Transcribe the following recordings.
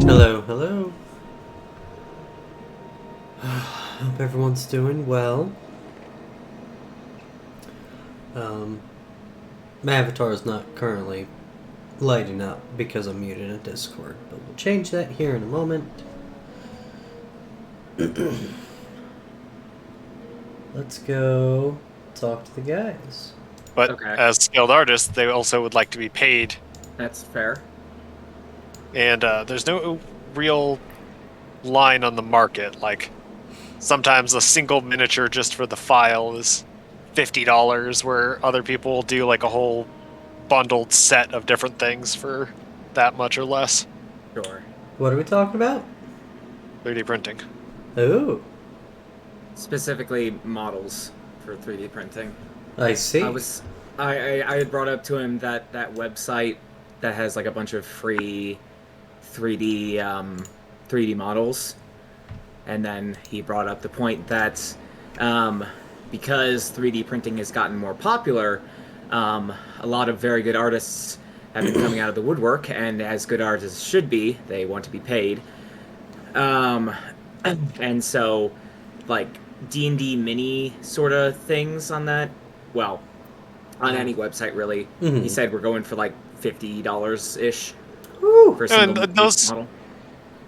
Hello, hello. Hope everyone's doing well. My avatar is not currently lighting up because I'm muted in Discord, but we'll change that here in a moment. Let's go talk to the guys. But Okay. as skilled artists, they also would like to be paid. That's fair. And there's no real line on the market. Like, sometimes a single miniature just for the file is $50, where other people will do like a whole bundled set of different things for that much or less. Sure. What are we talking about? 3D printing. Oh, Specifically models for 3D printing. I see. I had brought up to him that website that has like a bunch of free 3D models, and then he brought up the point that because 3D printing has gotten more popular, a lot of very good artists have been coming out of the woodwork, and as good artists should be, they want to be paid. And so, like, D&D mini sort of things on that, well, on any website, really. Mhm. He said we're going for, like, $50-ish Woo. for a single And those, model.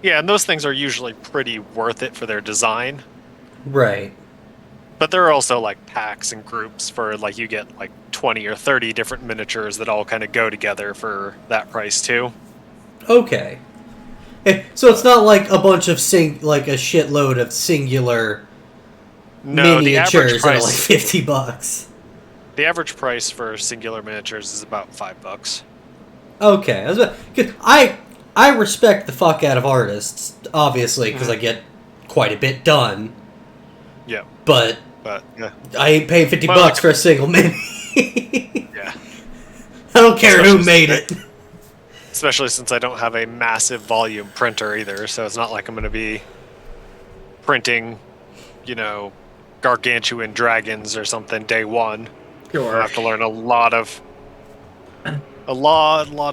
yeah, and those things are usually pretty worth it for their design. Right. But there are also like packs and groups for like you get like 20 or 30 different miniatures that all kind of go together for that price too. Okay. So it's not like a bunch of like a shitload of singular No, the average miniatures that are like price $50. the average price for singular miniatures is about $5. Okay, 'cause I respect the fuck out of artists, obviously, because I get quite a bit done. Yeah, But yeah, I ain't paying $50 Well, like- for a single mini. yeah. I don't care who Especially made since it. Especially since I don't have a massive volume printer either, so it's not like I'm going to be printing, gargantuan dragons or something day one. Sure. I have to learn a lot of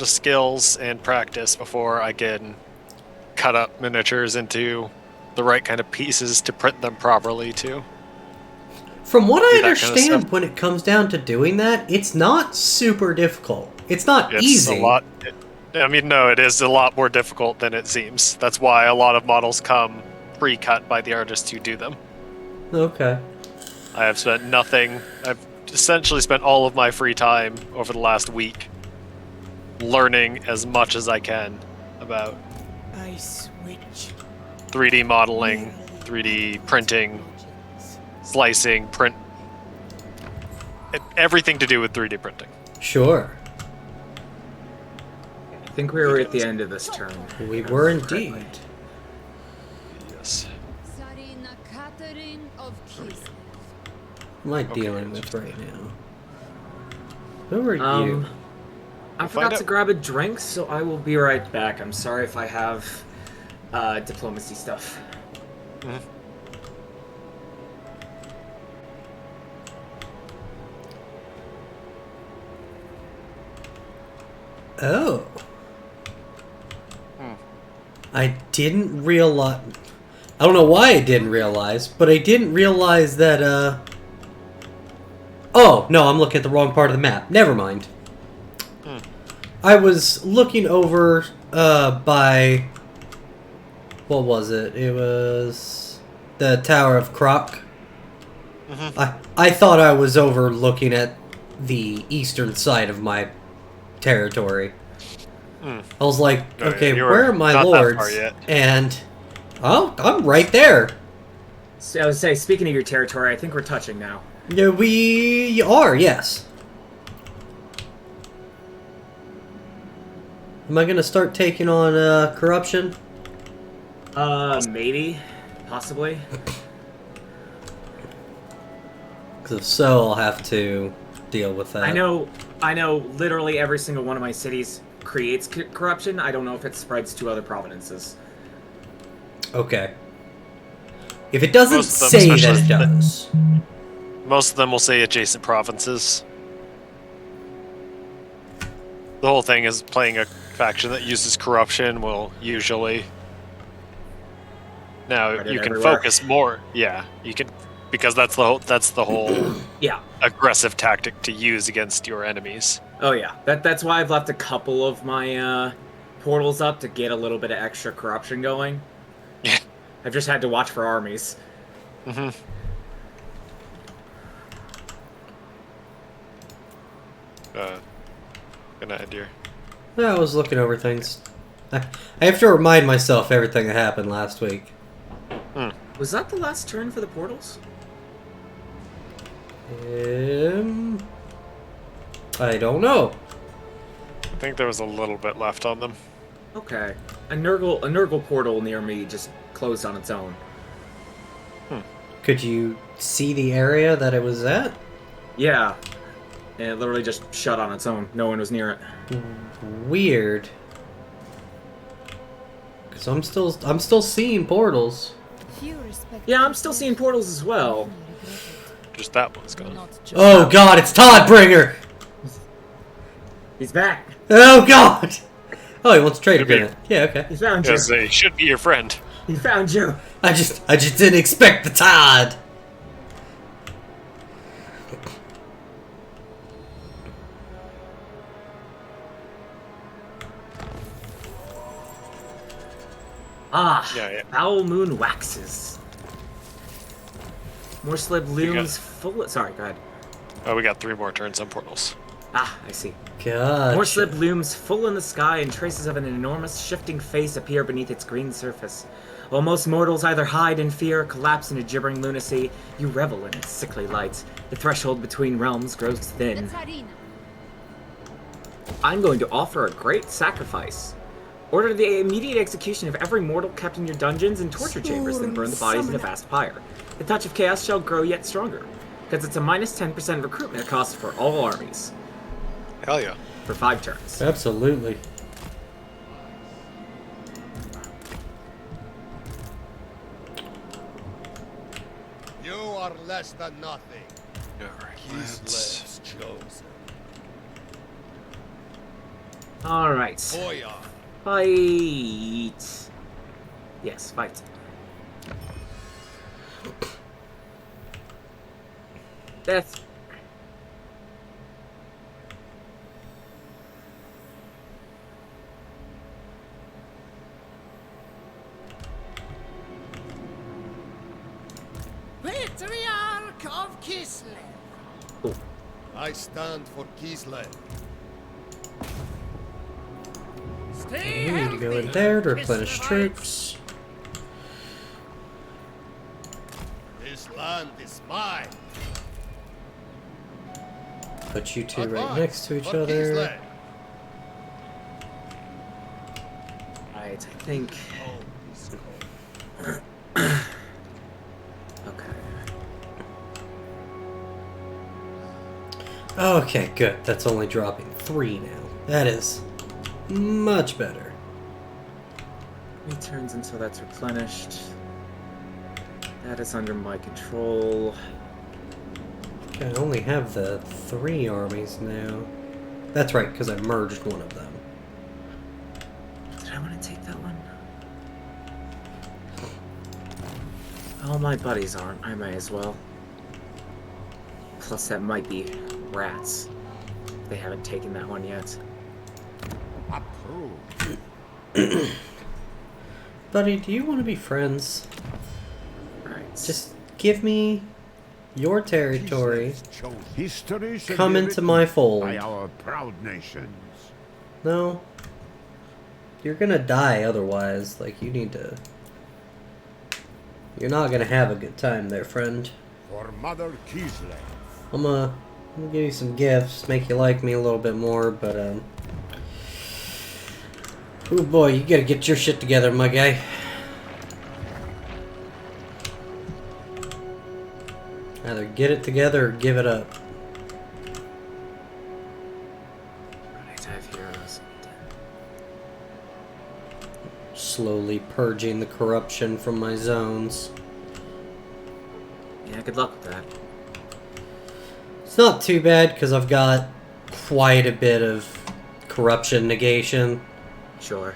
skills and practice before I can cut up miniatures into the right kind of pieces to print them properly too. From what I Do that kind of understand, stuff. when it comes down to doing that, it's not super difficult. It's not It's easy. a lot. No, it is a lot more difficult than it seems. That's why a lot of models come pre-cut by the artists who do them. Okay. I have spent nothing. I've essentially spent all of my free time over the last week learning as much as I can about I switch. 3D modeling, 3D printing, slicing, print. Everything to do with 3D printing. Sure. I think we were at the end of this turn. We were indeed. Yes. Sarina Catherine of Kislev. What am I dealing with right now? Who are you? I We'll forgot find to out. grab a drink, so I will be right back. I'm sorry if I have diplomacy stuff. Oh. I didn't realize... I don't know why I didn't realize, but I didn't realize that, Oh, no, I'm looking at the wrong part of the map. Never mind. I was looking over, by... What was it? It was... the Tower of Croc. I thought I was over looking at the eastern side of my territory. I was like, Oh, okay, you were where are my not that lords? far yet. And oh, I'm right there. So I would say, speaking of your territory, I think we're touching now. Yeah, we are, yes. Am I gonna start taking on corruption? Maybe, possibly. Because if so, I'll have to deal with that. I know. Literally every single one of my cities creates corruption. I don't know if it spreads to other provinces. Okay. If it doesn't Most of them, say that especially it does. Most of them will say adjacent provinces. The whole thing is playing a faction that uses corruption will usually... Now, Spread it you can everywhere. focus more. Yeah, you can... Because that's the whole Yeah. aggressive tactic to use against your enemies. Oh yeah. That's why I've left a couple of my portals up to get a little bit of extra corruption going. Yeah. I've just had to watch for armies. Mm-hmm. Good night, dear. I was looking over things. I have to remind myself everything that happened last week. Was that the last turn for the portals? I don't know. I think there was a little bit left on them. Okay. A Nurgle portal near me just closed on its own. Could you see the area that it was at? Yeah. And it literally just shut on its own. No one was near it. Weird. Cause I'm still seeing portals. Few respect Yeah, I'm still seeing portals as well. Just that one's gone. Not just Oh God, it's Toddbringer! He's back. Oh God! Oh, he wants to trade Could be. agreement. Yeah, okay. He found you. Because they should be your friend. He found you. I just didn't expect the Todd. Ah, Yeah. foul moon waxes. More slib got- looms full. Sorry, go ahead. Oh, we got 3 more turns on portals. Ah, I see. God. More slib looms full in the sky, and traces of an enormous shifting face appear beneath its green surface. While most mortals either hide in fear or collapse into gibbering lunacy, you revel in its sickly light. The threshold between realms grows the thin. Tsarina. I'm going to offer a great sacrifice. Order the immediate execution of every mortal kept in your dungeons and torture chambers, then burn the bodies in a vast fire. The touch of chaos shall grow yet stronger, because it's a minus 10% recruitment cost for all armies, Hell yeah. for 5 turns. Absolutely. You are are less than nothing. Alright, let's... Kislev's chosen. Alright. Boyan. Fight. Yes, fight. Death. Patriarch of Kislev. I stand for Kislev. Stay We need to go in healthy, there to replenish Kislevites. troops. This land is mine. Put you two right Advance next to each for other. Kislev. Right, I think. Oh, is cold. Okay. Okay, good. That's only dropping 3 now. That is much better. 3 turns until that's replenished. That is under my control. Okay, I only have the 3 armies now. That's right, because I merged one of them. Did I want to take that one? All my buddies aren't. I may as well. Plus, that might be rats. They haven't taken that one yet. Approved. Buddy, do you want to be friends? Alright. Just give me your territory. History shall Come be into written my fold. by our proud nations. No. You're gonna die otherwise. Like, you need to... You're not gonna have a good time there, friend. For Mother Kislev. I'm gonna give you some gifts, make you like me a little bit more, but, oh boy, you gotta get your shit together, my guy. Either get it together or give it up. Right, I have heroes. Slowly purging the corruption from my zones. Yeah, good luck with that. It's not too bad because I've got quite a bit of corruption negation. Sure.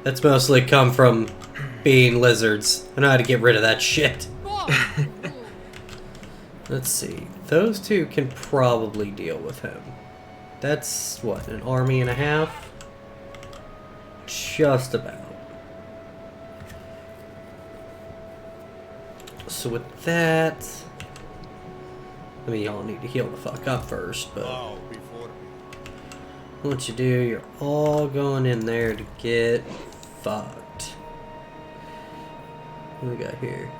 That's mostly come from being lizards. I know how to get rid of that shit. Let's see. Those two can probably deal with him. That's, what, an army and a half? Just about. So with that... I mean, y'all need to heal the fuck up first, but... Bow before me. What you do, you're all going in there to get fucked. What do we got here?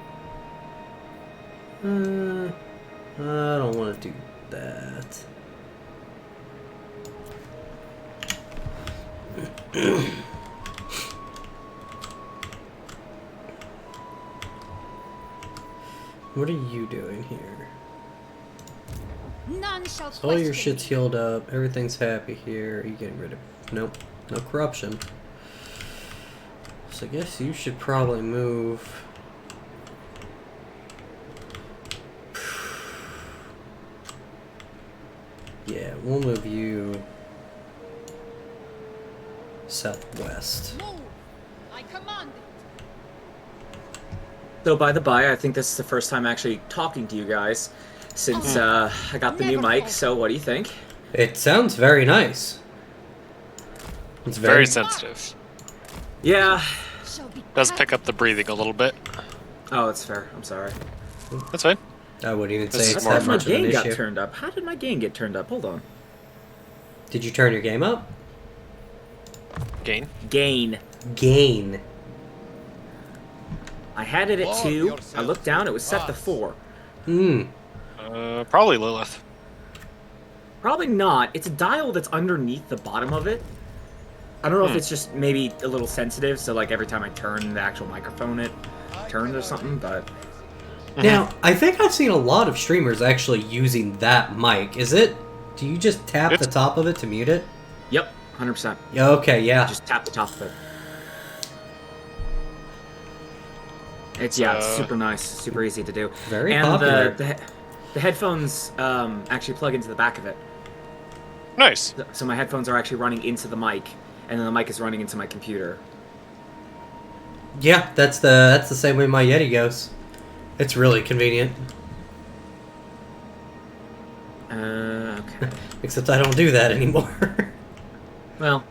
I don't want to do that. What are you doing here? None shall So all your question shit's healed up. Everything's happy here. Are you getting rid of... Nope. No corruption. So I guess you should probably move... Yeah, we'll move you... southwest. Move. I command it. So, by the by, I think this is the first time actually talking to you guys since I got the new Never mic. thought. So, what do you think? It sounds very nice. It's Very sensitive. Yeah. Shall be Does pick up the breathing a little bit. Oh, it's fair. I'm sorry. That's fine. I wouldn't even This say is it's I more that thought my much of an game got issue. turned up. How did my game get turned up? Hold on. Did you turn your game up? Gain. Gain. Gain. I had it at Lord 2. I yourself looked down. It was set to us. 4. Hmm. Probably Lilith. Probably not. It's a dial that's underneath the bottom of it. I don't know if it's just maybe a little sensitive, so like every time I turn the actual microphone, it turns or something. But Now, I think I've seen a lot of streamers actually using that mic. Is it? Do you just tap It's- the top of it to mute it? yep, 100%. Yeah, okay, yeah. Just tap the top of it. It's it's super nice, super easy to do. Very and popular. The headphones actually plug into the back of it. Nice. So my headphones are actually running into the mic, and then the mic is running into my computer. Yeah, that's the same way my Yeti goes. It's really convenient. Okay. Except I don't do that anymore. Well.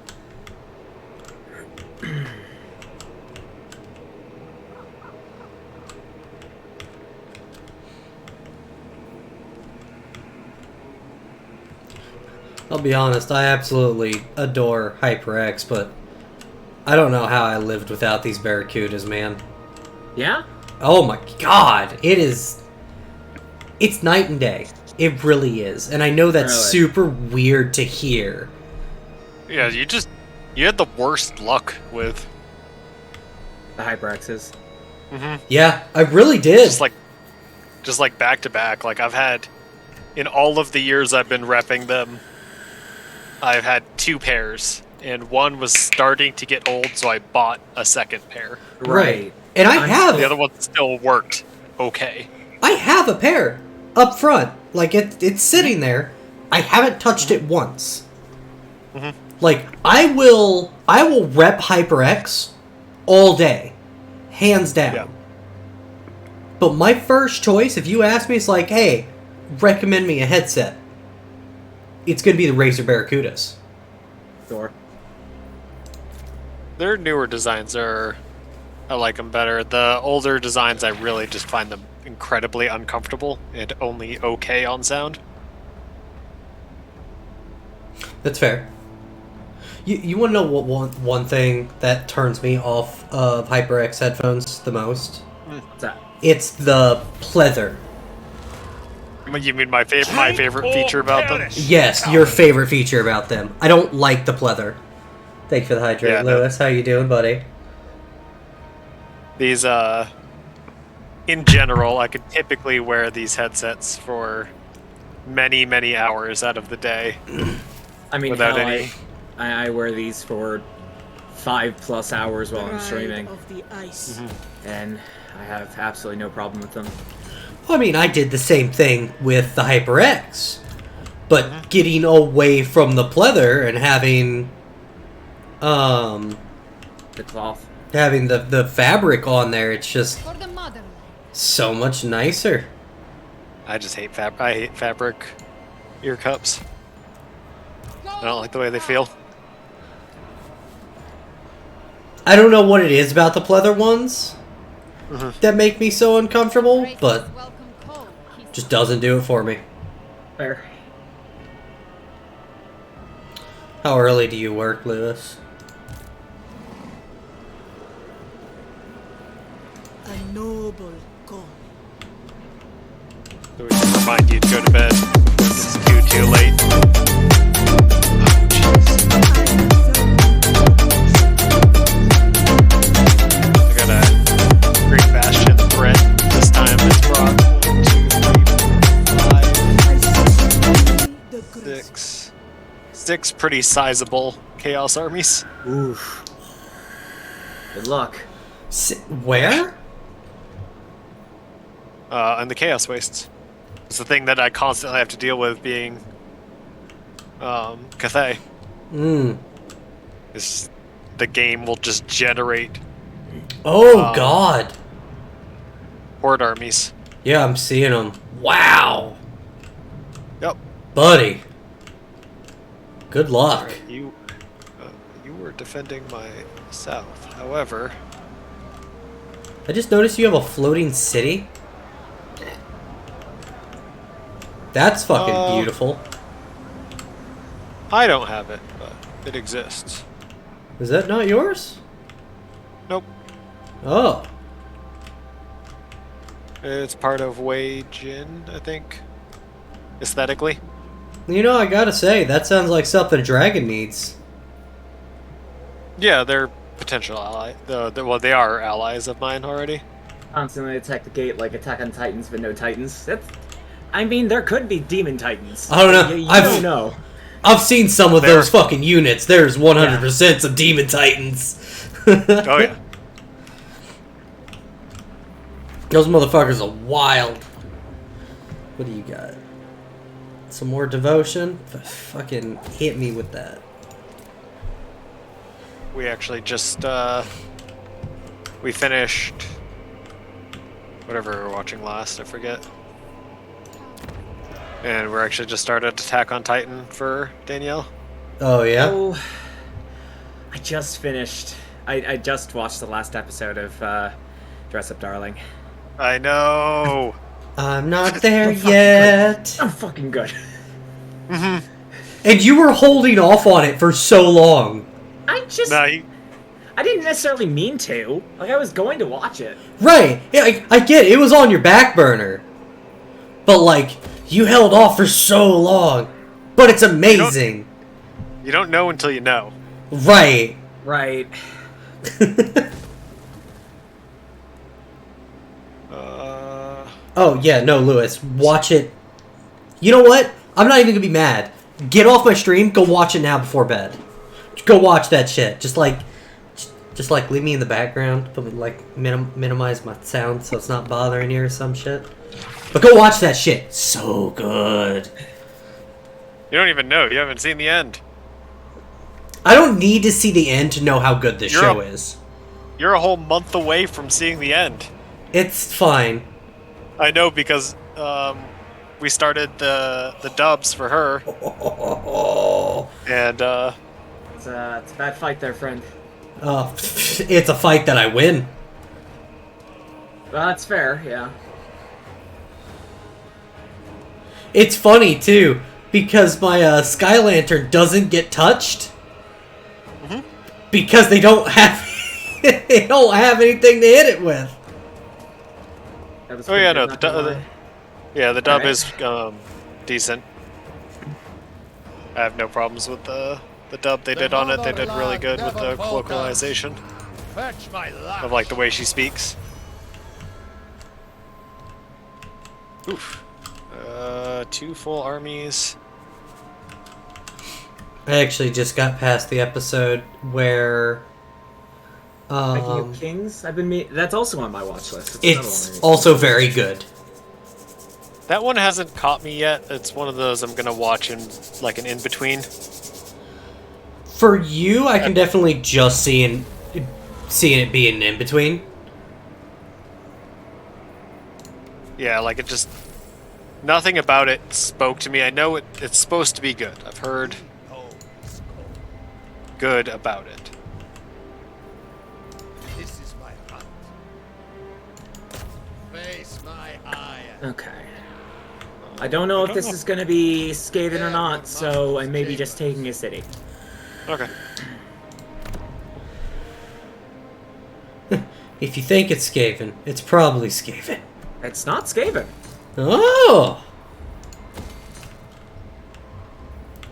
I'll be honest, I absolutely adore HyperX, but I don't know how I lived without these Barracudas, man. Yeah? Oh my god, it's night and day. It really is. And I know that's Really? super weird to hear. Yeah, you had the worst luck with. The HyperXs. Yeah, I really did. Just like back to back. Like I've had, in all of the years I've been repping them, I've had 2 pairs, and one was starting to get old, so I bought a second pair. Right. And I have The other one still worked okay. I have a pair up front. Like it's sitting there. I haven't touched it once. Like I will rep HyperX all day, hands down. Yeah. But my first choice, if you ask me, it's like, hey, recommend me a headset. It's gonna be the Razer Barracudas. Sure. Their newer designs I like them better. The older designs, I really just find them incredibly uncomfortable and only okay on sound. That's fair. You want to know what one thing that turns me off of HyperX headphones the most? What's that? It's the pleather. You mean my favorite feature about them? Yes, your favorite feature about them. I don't like the pleather. Thank you for the hydrate, Yeah, no. Lewis. How you doing, buddy? These, in general, I could typically wear these headsets for many, many hours out of the day. I mean, Without hell, any- I wear these for 5+ hours while I'm streaming, Of the ice. and I have absolutely no problem with them. I mean, I did the same thing with the HyperX, but getting away from the pleather and having, The cloth. having the fabric on there, it's just For the motherland. so much nicer. I just hate I hate fabric ear cups. I don't like the way they feel. I don't know what it is about the pleather ones that make me so uncomfortable, but Welcome cold, Kislev. just doesn't do it for me. Fair. How early do you work, Lewis? A noble call. So we should remind you to go to bed. This is too late. Oh, I got a Great Bastion threat. This time it's brought 1, 2, 3, 4, 5, 6 pretty sizable Chaos armies. Oof. Good luck. Where? And the Chaos Wastes. It's the thing that I constantly have to deal with being Cathay. Is the game will just generate Oh, God. horde armies. Yeah, I'm seeing them. Wow. Yep. Buddy. Good luck. You were defending my south. However, I just noticed you have a floating city. That's fucking beautiful. I don't have it, but it exists. Is that not yours? Nope. Oh. It's part of Wei Jin, I think. Aesthetically. You know, I gotta say, that sounds like something a dragon needs. Yeah, they're potential ally. Well, they are allies of mine already. Constantly attack the gate like Attack on Titans, but no Titans. I mean, there could be Demon Titans. I don't know. You I've- don't know. I've seen some of There- those fucking units. There's 100% some demon titans. Oh yeah. Those motherfuckers are wild. What do you got? Some more devotion? Fucking hit me with that. We actually just we finished whatever we were watching last, I forget. And we're actually just started Attack on Titan for Danielle. Oh, yeah? Oh, I just finished. I just watched the last episode of Dress Up Darling. I know. I'm not there yet. I'm fucking good. And you were holding off on it for so long. I just. No, I didn't necessarily mean to. Like, I was going to watch it. Right. Yeah, I get it. It was on your back burner. But, like, you held off for so long. But it's amazing. you don't know until you know. Right. Right. Oh, yeah, no, Lewis. Watch it. You know what? I'm not even gonna be mad. Get off my stream, go watch it now before bed. Go watch that shit. Just like leave me in the background. Put me, like, minimize my sound so it's not bothering you or some shit. But go watch that shit. So good. You don't even know. You haven't seen the end. I don't need to see the end to know how good this show is. You're a whole month away from seeing the end. It's fine. I know because we started the dubs for her, and It's a bad fight there, friend. It's a fight that I win. Well, that's fair, yeah. It's funny too because my Sky Lantern doesn't get touched because they don't have anything to hit it with. That was oh yeah, pretty no, good, not gonna lie. the dub Alright. is decent. I have no problems with the dub they did on it. They did really good with the localization Fetch my lash. of like the way she speaks. Oof. 2 full armies. I actually just got past the episode where Viking of Kings? I've been that's also on my watch list. it's also very good. That one hasn't caught me yet. It's one of those I'm gonna watch in like an in-between. For you, I can definitely just seeing it being in between. Yeah, like it just nothing about it spoke to me. I know it's supposed to be good. I've heard good about it. This is my hunt. Face my eye. Okay. I don't know if this is gonna be Skaven or not, so I may be just taking a city. Okay. If you think it's Skaven, it's probably Skaven. It's not Skaven. Oh!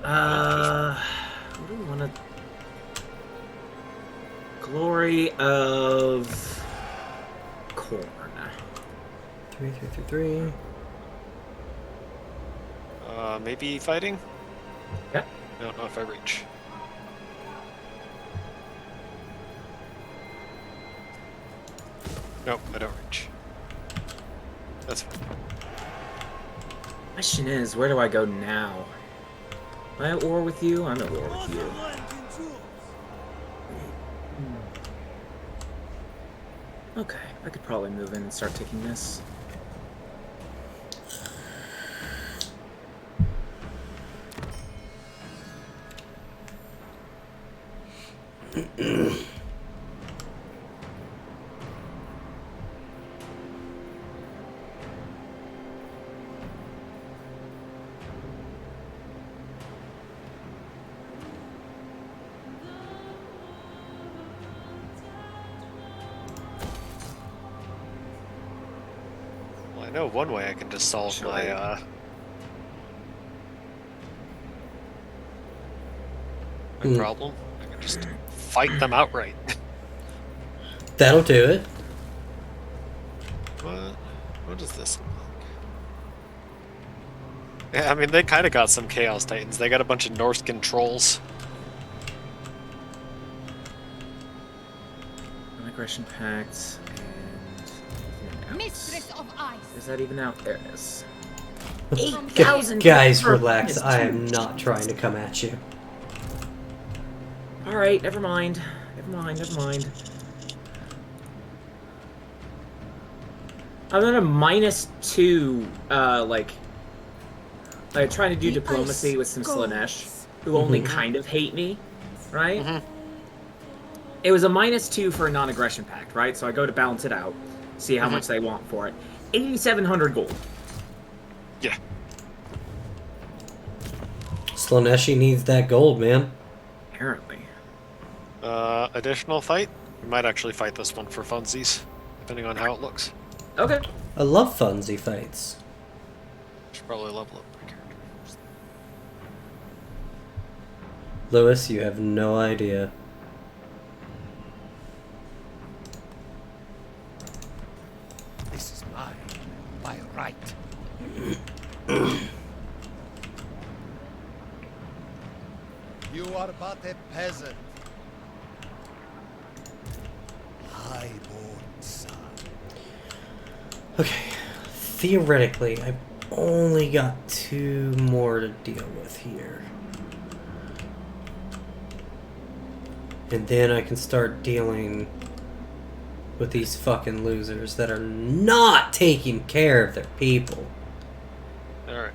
What do we want to... Glory of... Corn. 3. Maybe fighting? Yeah. I don't know if I reach. Nope, I don't reach. That's fine. Question is, where do I go now? Am I at war with you? I'm at war with you. Okay, I could probably move in and start taking this. Well, I know one way I can just solve Sure. my problem. I can just fight them outright. That'll do it. What does this look like? Yeah, I mean, they kind of got some Chaos Titans. They got a bunch of Norskin trolls. Migration Pact and... mistress of ice. Is that even out? There it is. From 8,000 Guys, per relax. minus I two. am not trying to come at you. Alright, never mind. Never mind, never mind. I'm at a -2, trying to do The diplomacy ice with some goes. Slanesh, who only kind of hate me, right? It was a -2 for a non-aggression pact, right? So I go to balance it out, see how much they want for it. 8,700 gold. Yeah. Slaneshi needs that gold, man. Apparently. Additional fight? We might actually fight this one for funsies, depending on how it looks. Okay. I love funsy fights. Should probably level up my character. Lewis, you have no idea. This is mine. By right. You are but a peasant. Highborn son. Okay, theoretically, I've only got 2 more to deal with here. And then I can start dealing with these fucking losers that are not taking care of their people. Alright,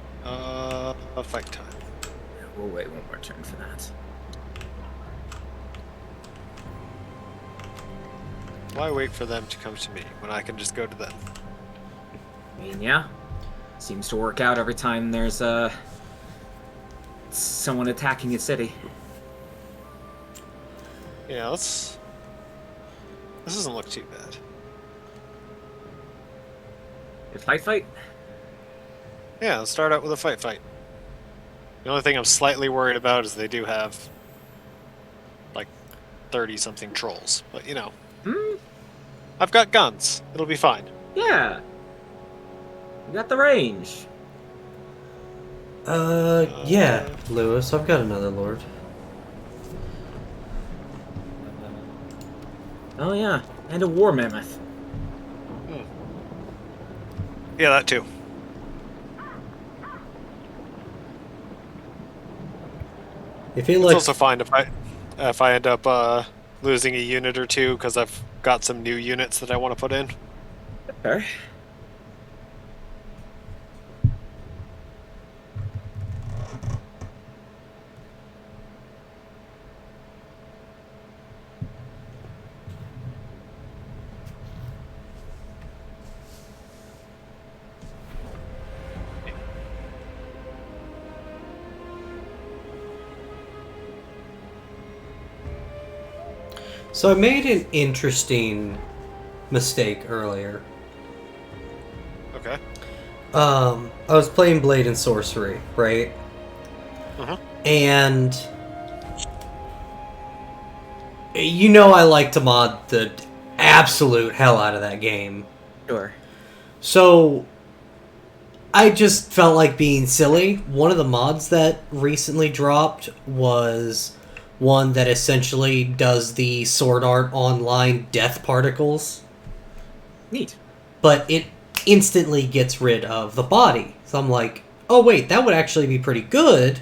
fight time. We'll wait one more turn for that. Why wait for them to come to me when I can just go to them? I mean, yeah. Seems to work out every time there's, someone attacking a city. Yeah, this doesn't look too bad. Fight? Yeah, let's start out with a fight. The only thing I'm slightly worried about is they do have, like, 30-something trolls. But, you know. I've got guns. It'll be fine. Yeah. You got the range. Yeah, Lewis, I've got another lord. Oh yeah, and a war mammoth. Yeah, that too. You feel It's like also fine if I end up losing a unit or two because I've got some new units that I want to put in. Okay. So I made an interesting mistake earlier. Okay. I was playing Blade and Sorcery, right? And you know I like to mod the absolute hell out of that game. Sure. So I just felt like being silly. One of the mods that recently dropped was one that essentially does the Sword Art Online death particles. Neat. But it instantly gets rid of the body. So I'm like, oh wait, that would actually be pretty good,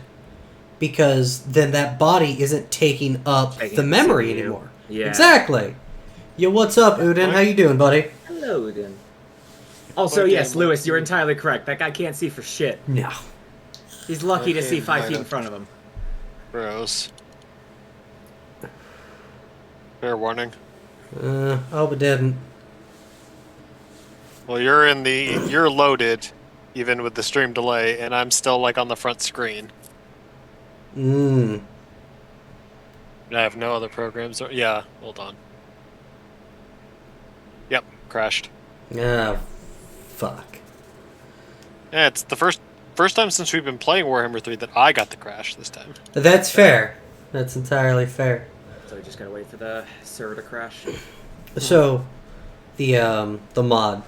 because then that body isn't taking up Taking the up memory CPU. anymore. Yeah. Exactly. Yo, what's up, Udin? How you doing, buddy? Hello, then. Also, Okay, yes, well, Lewis, you're entirely correct. That guy can't see for shit. No. He's lucky to Okay, see 5 feet in right. front of him. Bros. Fair warning. I hope it didn't. Well, you're loaded, even with the stream delay, and I'm still like on the front screen. Mmm. I have no other programs. Yeah, hold on. Yep, crashed. Ah, fuck. Yeah, it's the first time since we've been playing Warhammer 3 that I got the crash this time. That's fair. That's entirely fair. So we just gotta wait for the server to crash. So, the mod.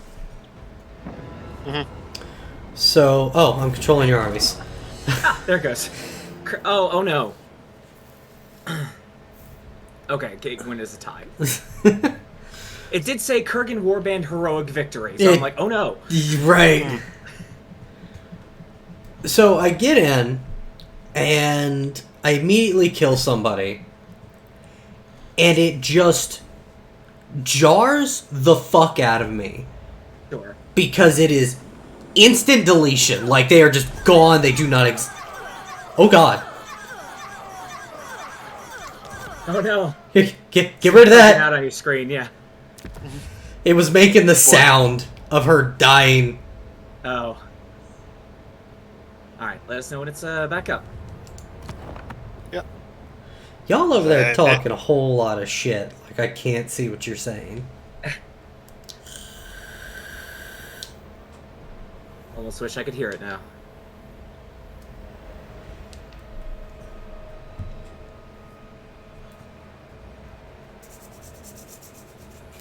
Mhm. So, oh, I'm controlling your armies. There it goes. Oh no. Okay, when is the tie? It did say Kurgan Warband heroic victory, so I'm like, oh no. Right. So I get in, and I immediately kill somebody, and it just jars the fuck out of me. Sure. Because it is instant deletion. Like, they are just gone, they do not Oh god. Oh no. Get rid of that! Out on your screen, yeah. It was making the sound of her dying. Oh. Alright, let us know when it's back up. Yep. Y'all over there talking a whole lot of shit. Like, I can't see what you're saying. Almost wish I could hear it now.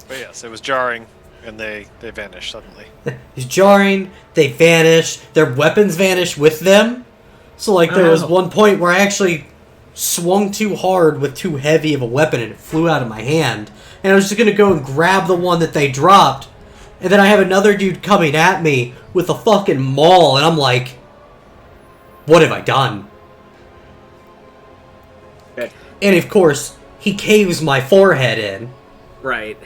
But yes, it was jarring, and they vanished suddenly. It's jarring, they vanish, their weapons vanish with them. So, like, there was one point where I actually swung too hard with too heavy of a weapon and it flew out of my hand. And I was just gonna go and grab the one that they dropped. And then I have another dude coming at me with a fucking maul, and I'm like, what have I done? Okay. And of course, he caves my forehead in. Right.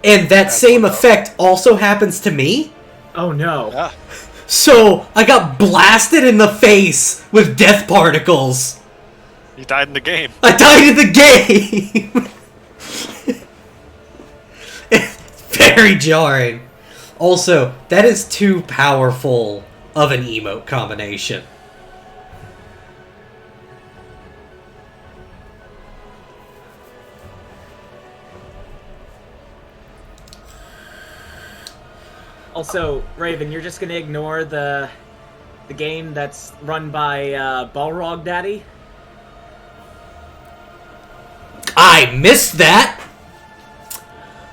And that same effect also happens to me. Oh no. Yeah. So, I got blasted in the face with death particles. You died in the game. I died in the game! Very jarring. Also, that is too powerful of an emote combination. Also, Raven, you're just gonna ignore the game that's run by Balrog Daddy? I missed that!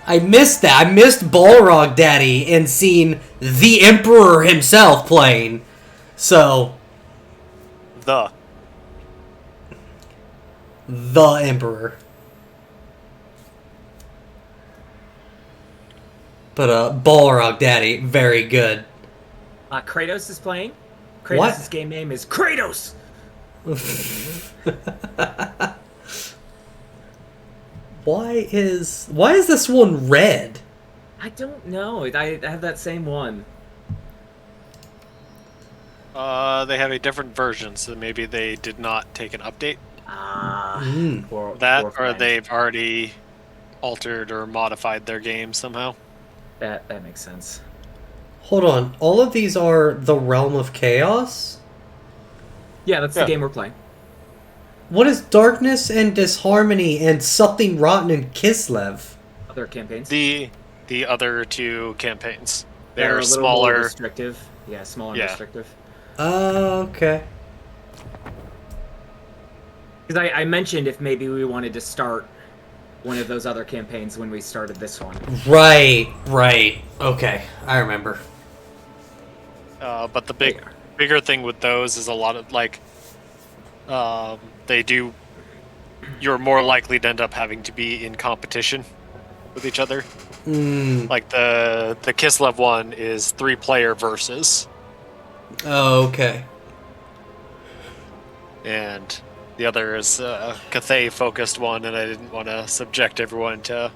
I missed Balrog Daddy and seeing the Emperor himself playing. So, The Emperor. But Balrog Daddy, very good. Kratos is playing. What? Kratos' game name is Kratos! Why is this one red? I don't know. I have that same one. they have a different version, so maybe they did not take an update. Poor Or friend. they've already altered or modified their game somehow. That makes sense. Hold on, all of these are the Realm of Chaos? Yeah, that's Yeah. the game we're playing. What is Darkness and Disharmony and Something Rotten and Kislev? Other campaigns. The other two campaigns. They're They're a little more smaller. restrictive. Yeah, small and Yeah. restrictive. Okay. Because I mentioned if maybe we wanted to start one of those other campaigns when we started this one. Right. Okay, I remember. But the bigger thing with those is a lot of you're more likely to end up having to be in competition with each other. Like the Kislev one is 3-player versus, Oh, okay. and the other is a Cathay focused one, and I didn't want to subject everyone to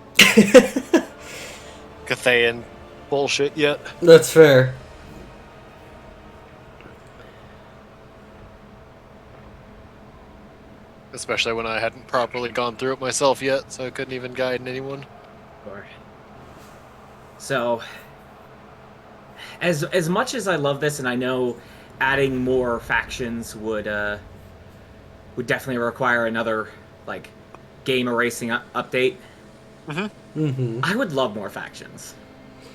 Cathayan bullshit yet. That's fair. Especially when I hadn't properly gone through it myself yet, so I couldn't even guide anyone. Sure. So, as much as I love this, and I know adding more factions would definitely require another game erasing update. I would love more factions.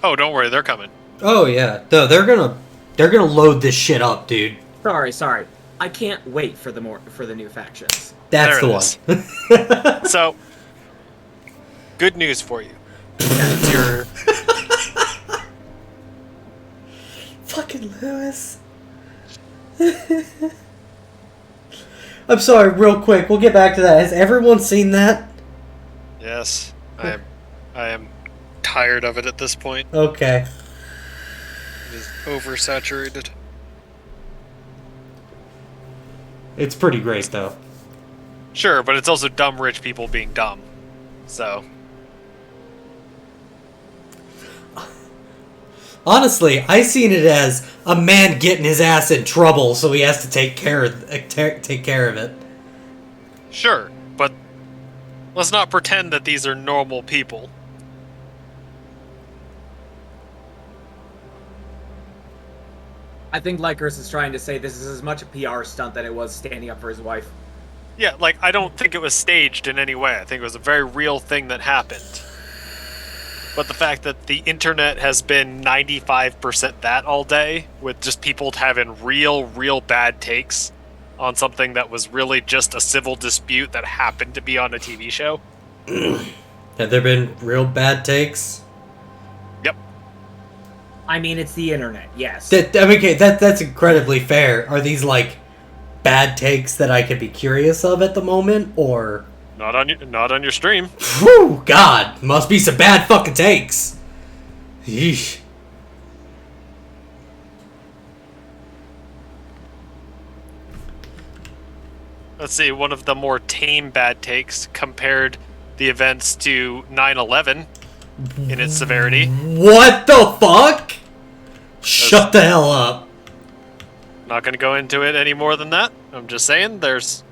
Oh, don't worry, they're coming. Oh yeah, no, they're gonna load this shit up, dude. Sorry. I can't wait for the new factions. That's There the it one. So, good news for you. Your Fucking Lewis. I'm sorry, real quick. We'll get back to that. Has everyone seen that? Yes, I am tired of it at this point. Okay. It is oversaturated. It's pretty great, though. Sure, but it's also dumb rich people being dumb. So, Honestly, I seen it as a man getting his ass in trouble, so he has to take care of it. sure, but let's not pretend that these are normal people. I think Lycurgus is trying to say this is as much a PR stunt than it was standing up for his wife. Yeah, like, I don't think it was staged in any way. I think it was a very real thing that happened. But the fact that the internet has been 95% that all day, with just people having real bad takes on something that was really just a civil dispute that happened to be on a TV show. Have there been real bad takes? Yep. I mean, it's the internet, yes. That's incredibly fair. Are these, like, bad takes that I could be curious of at the moment, or... Not on your stream. Whew, God, must be some bad fucking takes. Yeesh. Let's see, one of the more tame bad takes compared the events to 9/11 in its severity. What the fuck? Shut the hell up. Not going to go into it any more than that. I'm just saying there's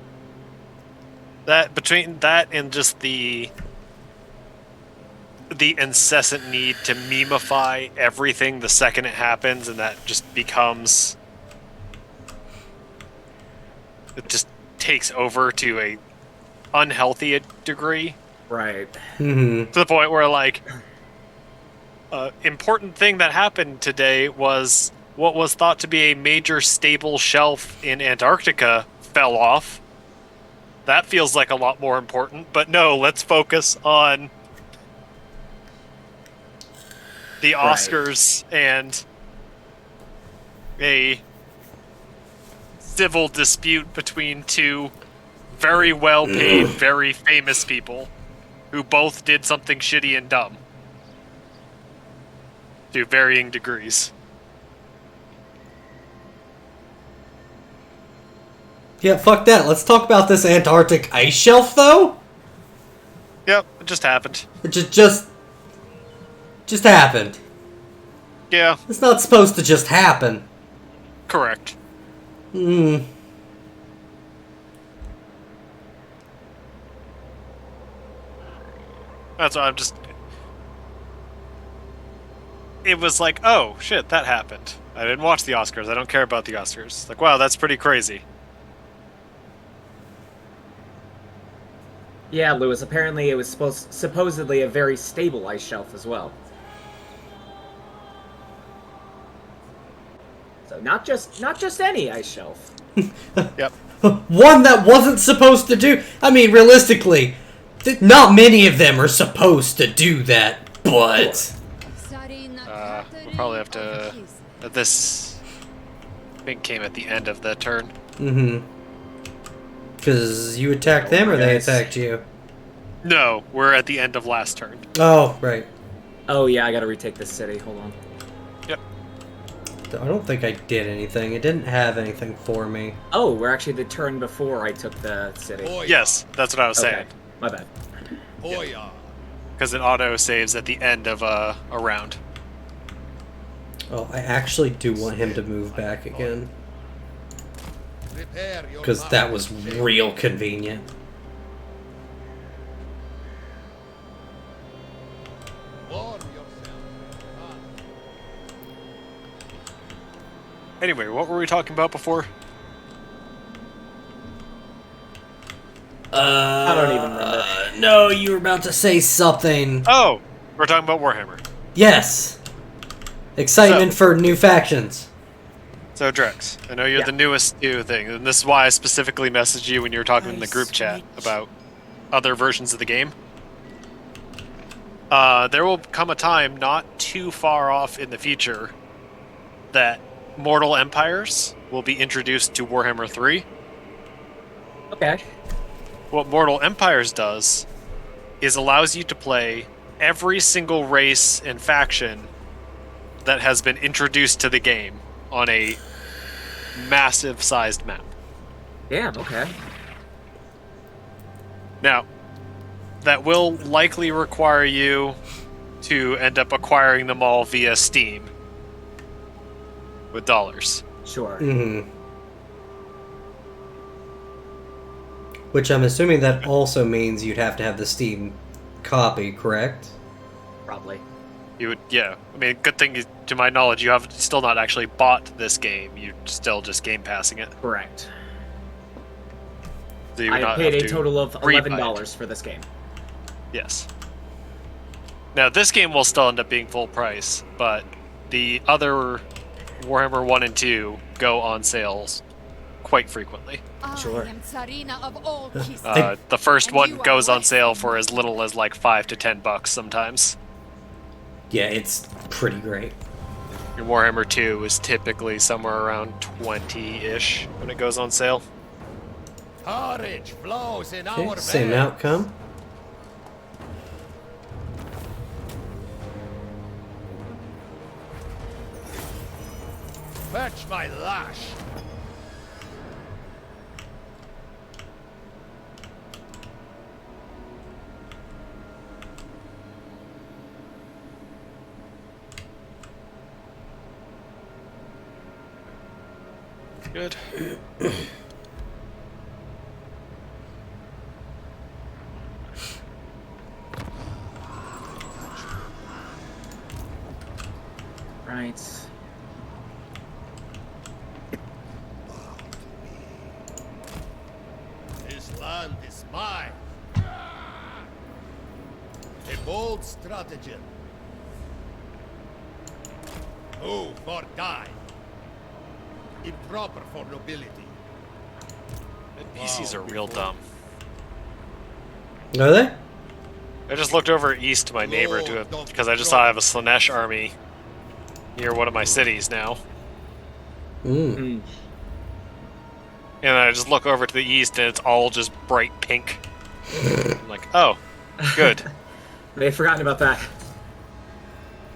that between that and just the incessant need to memify everything the second it happens, and that just becomes, it just takes over to a unhealthy degree. Right. Mm-hmm. To the point where, like, important thing that happened today was what was thought to be a major stable shelf in Antarctica fell off. That feels like a lot more important, but no, let's focus on the Oscars and a civil dispute between two very well-paid, very famous people who both did something shitty and dumb to varying degrees. Yeah, fuck that. Let's talk about this Antarctic ice shelf, though. Yep, it just happened. It just happened. Yeah, It's not supposed to just happen. correct. Hmm. That's why I'm just... It was like, oh, shit, that happened. I didn't watch the Oscars. I don't care about the Oscars. Like, wow, that's pretty crazy. Yeah, Lewis, apparently it was supposedly a very stable ice shelf as well. So not just any ice shelf. Yep. One that wasn't supposed to do... I mean, realistically, not many of them are supposed to do that, but... We'll probably have to... This, I think, came at the end of the turn. Mm-hmm. Because you attacked them or they attacked you? No, we're at the end of last turn. Oh, right. Oh yeah, I gotta retake this city. Hold on. Yep. I don't think I did anything. It didn't have anything for me. Oh, we're actually the turn before I took the city. Yes, that's what I was Okay, saying. my bad. Because it auto-saves at the end of a round. Oh, I actually do want him to move back again. Because that was real convenient. Anyway, what were we talking about before? I don't even remember. No, you were about to say something. Oh, we're talking about Warhammer. Yes. Excitement for new factions. So, Drex, I know you're the newest new thing, and this is why I specifically messaged you when you were talking in the group chat about other versions of the game. There will come a time not too far off in the future that Mortal Empires will be introduced to Warhammer 3. Okay. What Mortal Empires does is allows you to play every single race and faction that has been introduced to the game on a massive sized map. Damn, okay. Now, that will likely require you to end up acquiring them all via Steam with dollars. Sure. Mm-hmm. Which I'm assuming that also means you'd have to have the Steam copy, correct? Probably. You would, yeah. I mean, good thing, to my knowledge, you have still not actually bought this game. You're still just game passing it. Correct. So you would I not paid have a to total of rebuy it. $11 for this game. Yes. Now, this game will still end up being full price, but the other Warhammer 1 and 2 go on sales quite frequently. Sure. I am Tsarina of all Kislev. The first And one you are goes on less sale than for as little as like $5 to $10 sometimes. Yeah, it's pretty great. Your Warhammer 2 is typically somewhere around 20-ish when it goes on sale. Courage flows in Okay, our same veins. outcome. Fetch my lash. Good. Right. This land is mine. A bold stratagem. Move or die. Improper for nobility. NPCs are real dumb. Are they? I just looked over east to my neighbor because I just saw I have a Slanesh army near one of my cities now. Mm. And I just look over to the east and it's all just bright pink. I'm like, oh, good. They've forgotten about that.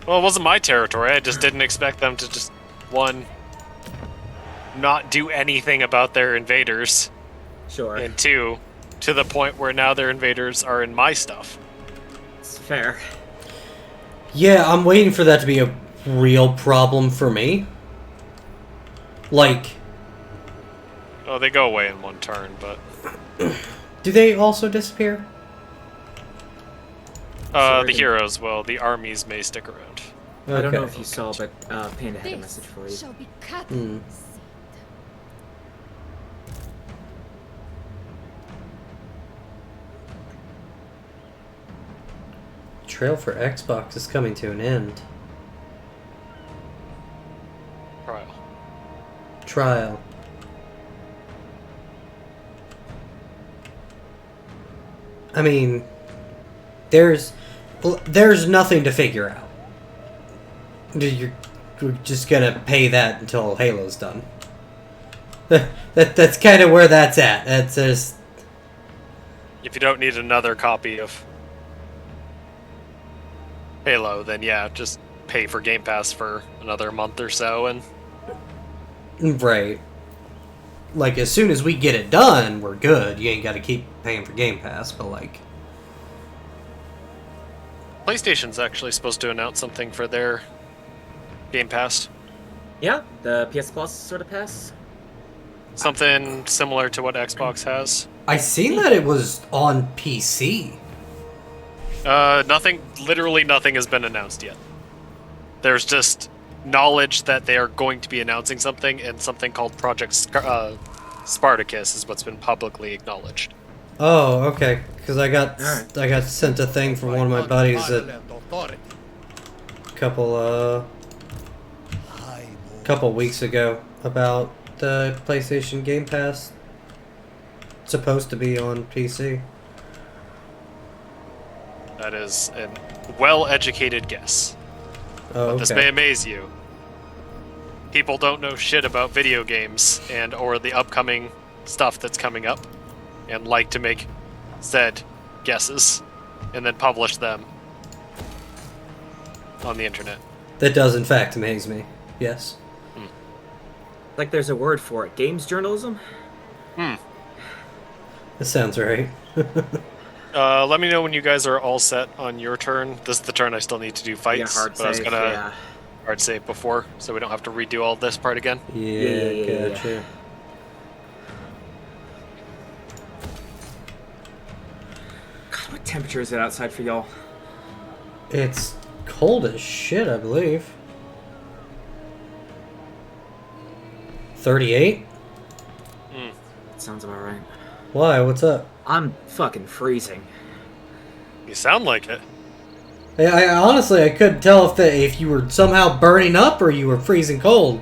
Well, it wasn't my territory. I just didn't expect them to just, one, not do anything about their invaders, Sure. and two, to the point where now their invaders are in my stuff. It's fair. Yeah, I'm waiting for that to be a real problem for me. Like, Oh, they go away in one turn, but do they also disappear? Sure the do. heroes will. The armies may stick around. I don't know Okay. if you saw, but Panda had a This message for you. shall be cut. Hmm. Trail for Xbox is coming to an end. Trial. Trial. I mean, there's nothing to figure out. We're just gonna pay that until Halo's done. That's kind of where that's at. That's just If you don't need another copy of Halo, then yeah, just pay for Game Pass for another month or so, and right. Like, as soon as we get it done, we're good. You ain't got to keep paying for Game Pass, but like, PlayStation's actually supposed to announce something for their Game Pass. Yeah, the PS Plus sort of pass. Something similar to what Xbox has. I seen that it was on PC. Literally nothing has been announced yet. There's just knowledge that they are going to be announcing something, and something called Project Spartacus is what's been publicly acknowledged. Oh, okay. Because I got Alright. sent a thing from one of my buddies a Unparalleled authority. couple weeks ago about the PlayStation Game Pass. Supposed to be on PC. That is a well-educated guess. Oh, This may amaze you. People don't know shit about video games and or the upcoming stuff that's coming up, and like to make said guesses and then publish them on the internet. That does, in fact, amaze me. Yes. Like there's a word for it. Games journalism? Hmm. That sounds right. Let me know when you guys are all set on your turn. This is the turn I still need to do fights. hard but I was save, gonna yeah. hard save before, so we don't have to redo all this part again. Yeah. Gotcha. God, what temperature is it outside for y'all? It's cold as shit, I believe. 38? That sounds about right. Why? What's up? I'm fucking freezing. You sound like it. I honestly, I couldn't tell if you were somehow burning up or you were freezing cold.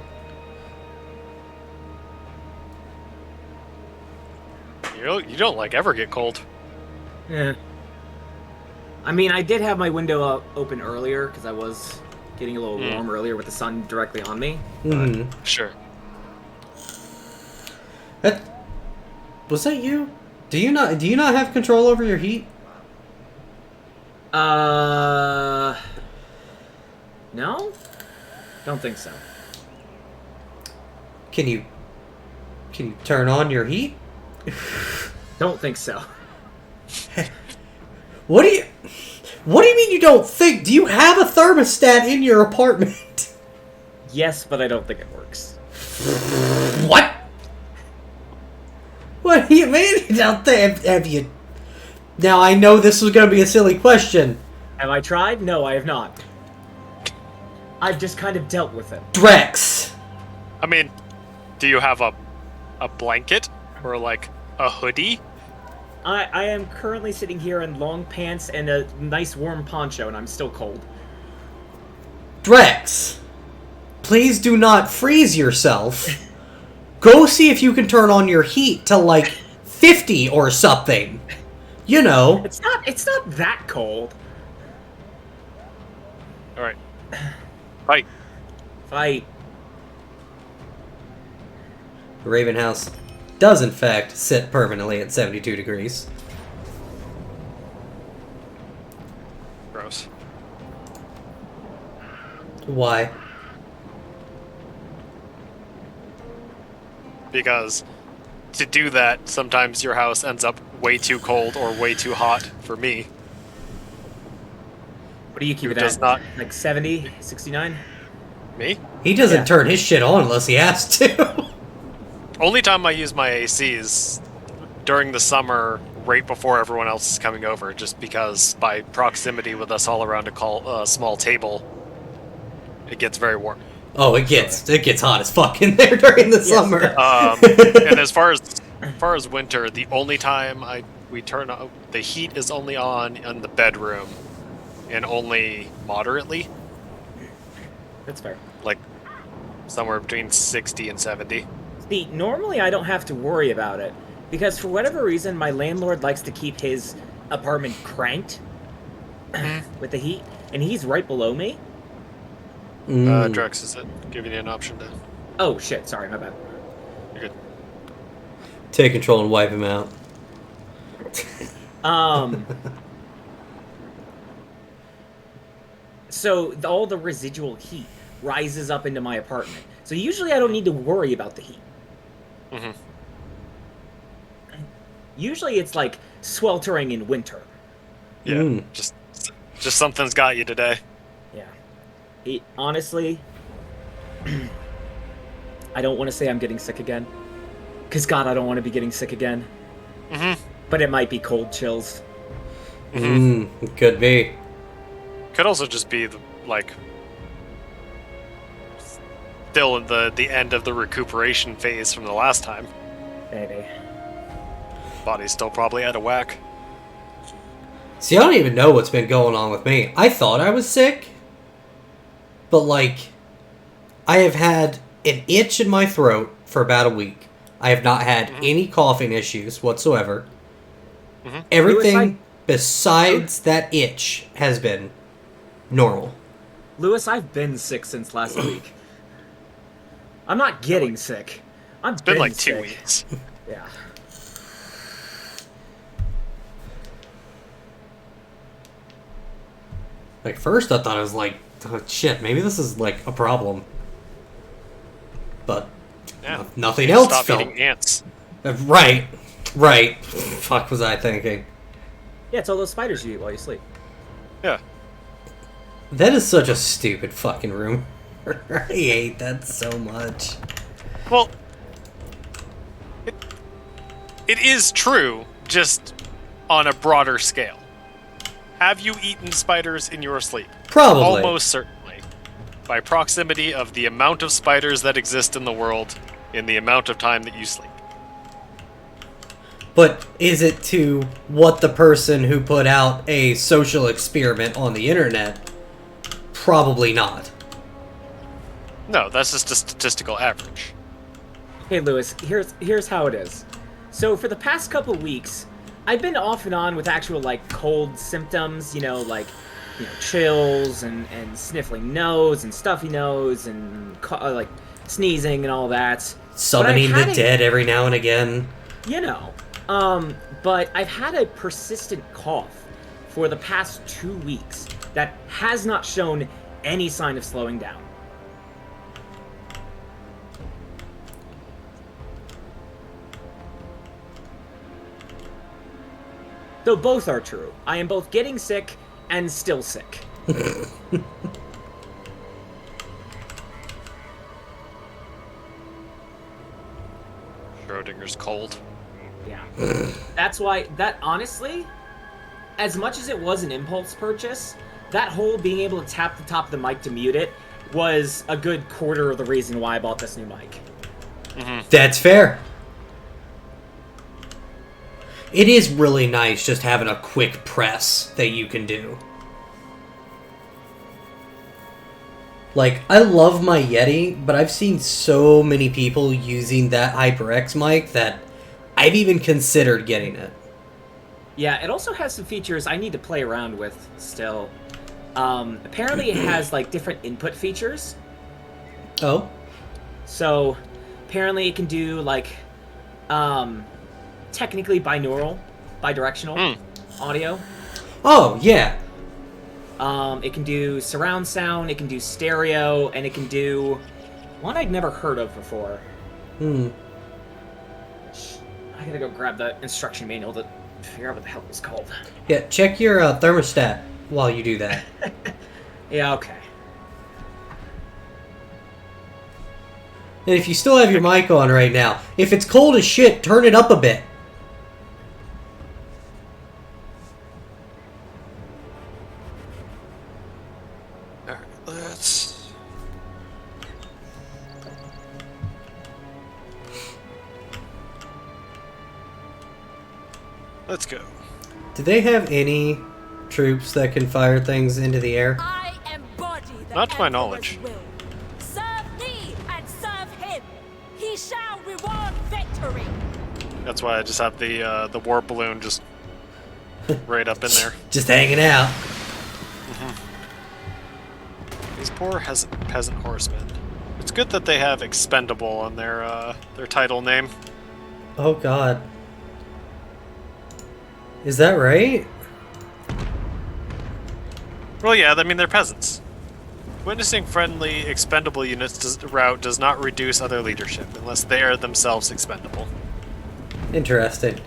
You don't like ever get cold. Yeah. I mean, I did have my window open earlier because I was getting a little warm earlier with the sun directly on me. Mm-hmm. Sure. Was that you? Do you not have control over your heat? No? Don't think so. Can you turn on your heat? Don't think so. What do you mean you don't think? Do you have a thermostat in your apartment? Yes, but I don't think it works. What? What do you mean you don't think? Have you? Now I know this was going to be a silly question. Have I tried? No, I have not. I've just kind of dealt with it. Drex. I mean, do you have a blanket or like a hoodie? I am currently sitting here in long pants and a nice warm poncho, and I'm still cold. Drex. Please do not freeze yourself. Go see if you can turn on your heat to like 50 or something. You know. It's not that cold. All right. Fight. Fight. The Raven House does in fact sit permanently at 72 degrees. Gross. Why? Because to do that, sometimes your house ends up way too cold or way too hot for me. What do you keep Who it does at? not- Like 70, 69? Me? He doesn't Yeah. turn his shit on unless he has to. Only time I use my AC is during the summer, right before everyone else is coming over, just because by proximity with us all around a small table, it gets very warm. Oh, it gets hot as fuck in there during the summer. And as far as winter, the only time we turn on the heat is only on in the bedroom, and only moderately, That's fair. like somewhere between 60 and 70. See, normally I don't have to worry about it, because for whatever reason, my landlord likes to keep his apartment cranked with the heat, and he's right below me. Drex, is it giving you an option to? Oh shit, sorry, my bad. You're good. Take control and wipe him out. So all the residual heat rises up into my apartment. So usually I don't need to worry about the heat. Mm-hmm. Usually it's like sweltering in winter. Yeah, just something's got you today. Yeah. Honestly, I don't want to say I'm getting sick again. Because, God, I don't want to be getting sick again. Mm-hmm. But it might be cold chills. It could be. Could also just be still in the end of the recuperation phase from the last time. Maybe. Body's still probably out of whack. See, I don't even know what's been going on with me. I thought I was sick, but I have had an itch in my throat for about a week. I have not had any coughing issues whatsoever. Everything Lewis, besides that itch has been normal. Lewis, I've been sick since last week. I'm not getting sick. It's been like 2 sick. weeks. Yeah. Like, first I thought it was like, oh, shit, maybe this is like a problem. But Yeah. nothing else Stop felt... eating ants. Right. Fuck was I thinking? Yeah, it's all those spiders you eat while you sleep. Yeah. That is such a stupid fucking room. I hate that so much. Well, it is true, just on a broader scale. Have you eaten spiders in your sleep? Probably. Almost certainly. By proximity of the amount of spiders that exist in the world in the amount of time that you sleep. But is it to what the person who put out a social experiment on the internet? Probably not. No, that's just a statistical average. Hey, Lewis, here's how it is. So for the past couple weeks, I've been off and on with actual, like, cold symptoms, like, chills and sniffling nose and stuffy nose and, like, sneezing and all that. Summoning the dead every now and again. But I've had a persistent cough for the past 2 weeks that has not shown any sign of slowing down. So both are true. I am both getting sick and still sick. Schrodinger's cold. Yeah. That's why, honestly, as much as it was an impulse purchase, that whole being able to tap the top of the mic to mute it was a good quarter of the reason why I bought this new mic. Mm-hmm. That's fair. It is really nice just having a quick press that you can do. Like, I love my Yeti, but I've seen so many people using that HyperX mic that I've even considered getting it. Yeah, it also has some features I need to play around with still. Apparently it has, like, different input features. Oh? So, apparently it can do, like, technically bidirectional audio. Oh, yeah. It can do surround sound, it can do stereo, and it can do one I'd never heard of before. I gotta go grab the instruction manual to figure out what the hell it's called. Yeah, check your thermostat while you do that. Yeah, okay. And if you still have your mic on right now, if it's cold as shit, turn it up a bit. Alright, let's go. Do they have any troops that can fire things into the air? I embody the Not to my Emperor's knowledge. will. Serve me and serve him. He shall reward victory. That's why I just have the warp balloon just right up in there. Just hanging out. These poor peasant horsemen. It's good that they have expendable on their title name. Oh god. Is that right? Well, yeah, I mean, they're peasants. Witnessing friendly expendable units route does not reduce other leadership, unless they are themselves expendable. Interesting.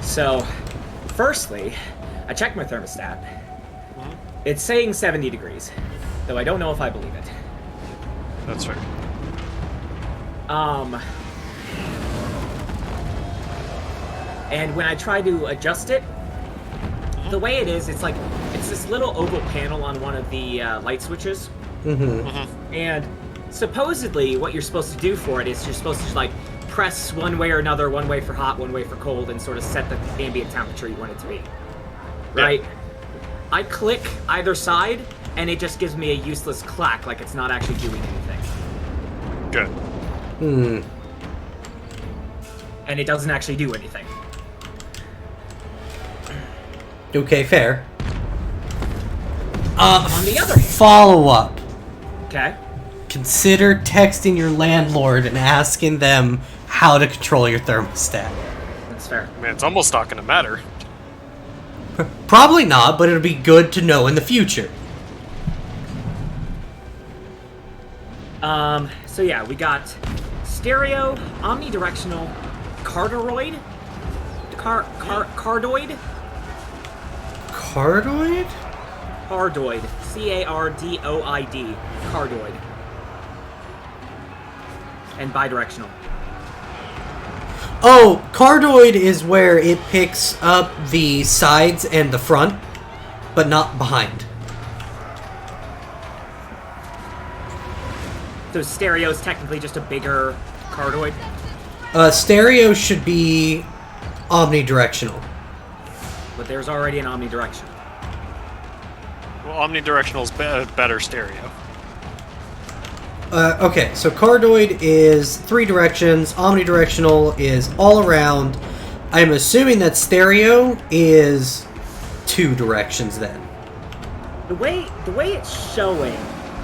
So, firstly, I checked my thermostat. It's saying 70 degrees, though I don't know if I believe it. That's right. And when I try to adjust it, the way it is, it's this little oval panel on one of the light switches. And supposedly what you're supposed to do for it is you're supposed to, like, press one way or another, one way for hot, one way for cold, and sort of set the ambient temperature you want it to be. Right? Yeah. I click either side, and it just gives me a useless clack, like it's not actually doing anything. Good. And it doesn't actually do anything. Okay, fair. On the other hand... Follow up. Okay. Consider texting your landlord and asking them how to control your thermostat. That's fair. I mean, it's almost not going to matter. Probably not, but it'll be good to know in the future. So yeah, we got stereo, omnidirectional, cardoid, cardoid, Cardoid? cardoid, C-A-R-D-O-I-D, cardoid, and bidirectional. Oh, cardoid is where it picks up the sides and the front, but not behind. So stereo is technically just a bigger cardoid. Stereo should be omnidirectional. But there's already an omnidirectional. Well, omnidirectional is better stereo. Okay, so cardoid is 3 directions, omnidirectional is all around. I'm assuming that stereo is 2 directions then. The way it's showing,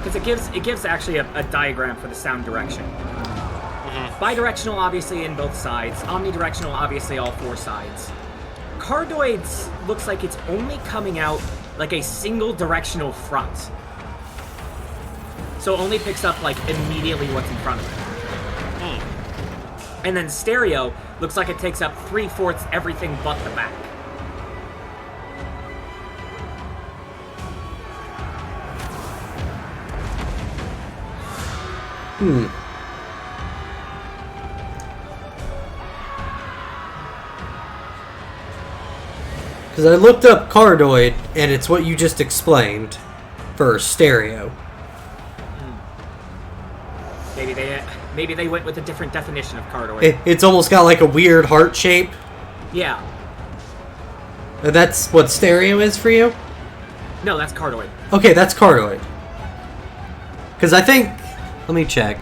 because it gives actually a diagram for the sound direction. Bidirectional, obviously, in both sides. Omnidirectional, obviously, all 4 sides. Cardoids looks like it's only coming out like a single directional front. So it only picks up, like, immediately what's in front of it. And then stereo looks like it takes up 3/4 everything but the back. Because I looked up cardoid, and it's what you just explained for stereo. Maybe they went with a different definition of cardoid. It's almost got like a weird heart shape. Yeah. And that's what stereo is for you? No, that's cardoid. Okay, that's cardoid. Because I think... Let me check.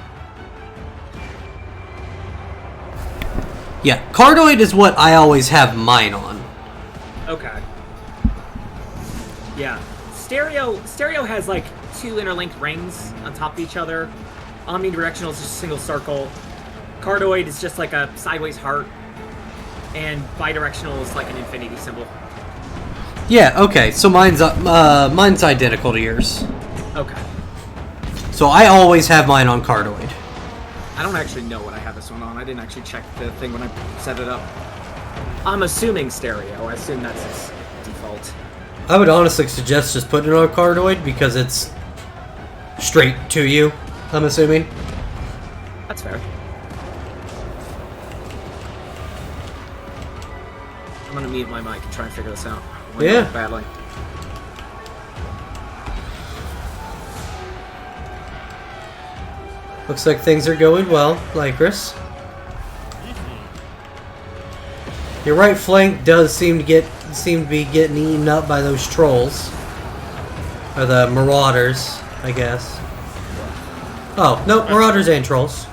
Yeah, cardoid is what I always have mine on. Okay. Yeah. Stereo has like 2 interlinked rings on top of each other. Omnidirectional is just a single circle. Cardoid is just like a sideways heart. And bidirectional is like an infinity symbol. Yeah, okay, so mine's identical to yours. Okay. So I always have mine on cardoid. I don't actually know what I have this one on. I didn't actually check the thing when I set it up. I'm assuming stereo. I assume that's its default. I would honestly suggest just putting it on cardoid because it's straight to you, I'm assuming. That's fair. I'm gonna mute my mic and try and figure this out. Yeah. Badly. Looks like things are going well, Lycris. Your right flank does seem to be getting eaten up by those trolls. Or the marauders, I guess. Oh, no, marauders and trolls.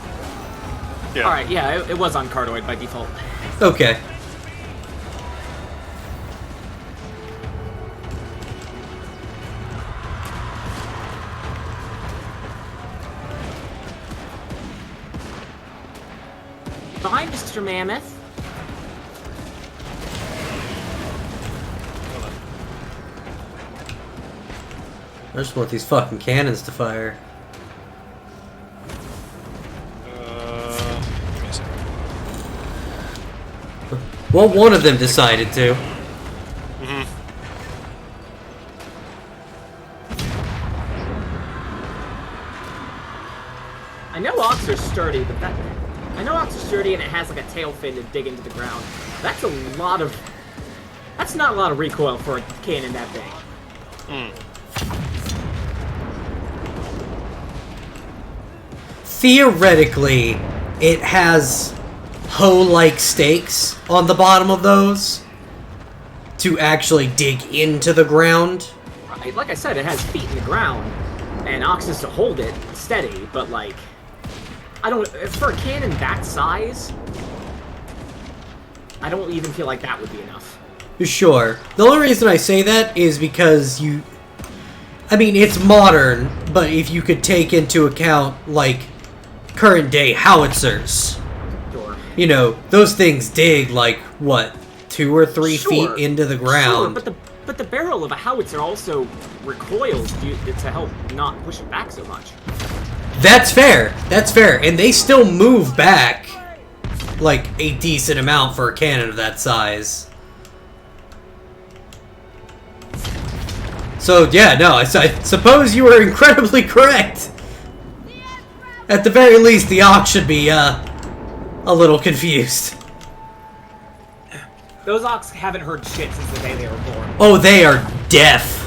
Yeah. Alright, yeah, it was on cardoid by default. Okay. Bye, Mr. Mammoth. I just want these fucking cannons to fire. Let me see. Well, one of them decided to. I know Ox are sturdy, but I know Ox are sturdy and it has like a tail fin to dig into the ground. That's not a lot of recoil for a cannon that big. Theoretically, it has hoe-like stakes on the bottom of those to actually dig into the ground. Right, like I said, it has feet in the ground, and Ox is to hold it steady, but like, I don't, for a cannon that size, I don't even feel like that would be enough. Sure. The only reason I say that is because I mean, it's modern, but if you could take into account, like, current day howitzers, Sure. you know, those things dig, like, what, 2 or 3 Sure, feet into the Sure, ground. but the barrel of a howitzer also recoils to help not push it back so much. That's fair. That's fair. And they still move back like a decent amount for a cannon of that size. So yeah, no, I suppose you were incredibly correct. At the very least, the Ox should be a little confused. Those Ox haven't heard shit since the day they were born. Oh, they are deaf.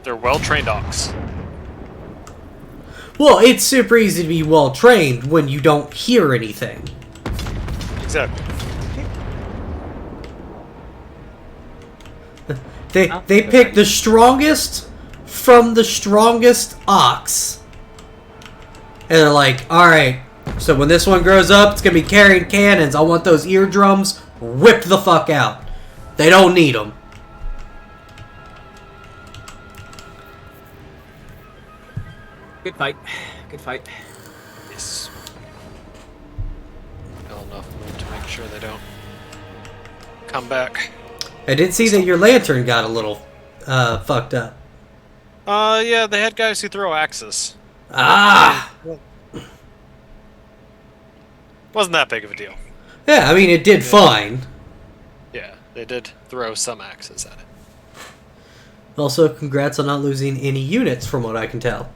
They're well-trained Ox. Well, it's super easy to be well trained when you don't hear anything. Exactly. They pick the strongest from the strongest ox. And they're like, alright, so when this one grows up, it's going to be carrying cannons. I want those eardrums ripped the fuck out. They don't need them. Good fight. Good fight. Yes. Well enough to make sure they don't come back. I did see that your lantern got a little fucked up. Yeah, they had guys who throw axes. Ah! Wasn't that big of a deal. Yeah, I mean, it did fine. Yeah, they did throw some axes at it. Also, congrats on not losing any units, from what I can tell.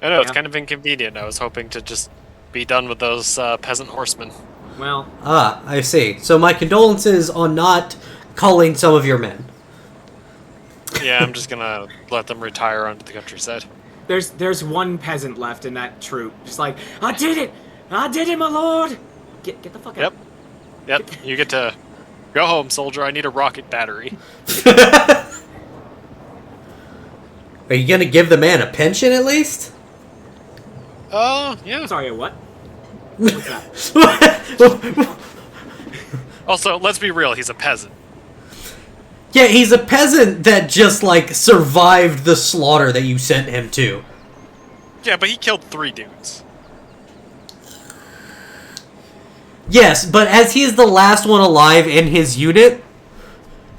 I know, it's Yeah. kind of inconvenient. I was hoping to just be done with those peasant horsemen. Well, Ah, I see. So my condolences on not culling some of your men. Yeah, I'm just gonna let them retire onto the countryside. there's one peasant left in that troop. Just like, I did it! I did it, my lord! Get the fuck out. Yep, you get to go home, soldier. I need a rocket battery. Are you gonna give the man a pension at least? Oh, yeah. Sorry, what? What's that? Also, let's be real, he's a peasant. Yeah, he's a peasant that just, like, survived the slaughter that you sent him to. Yeah, but he killed 3 dudes. Yes, but as he is the last one alive in his unit,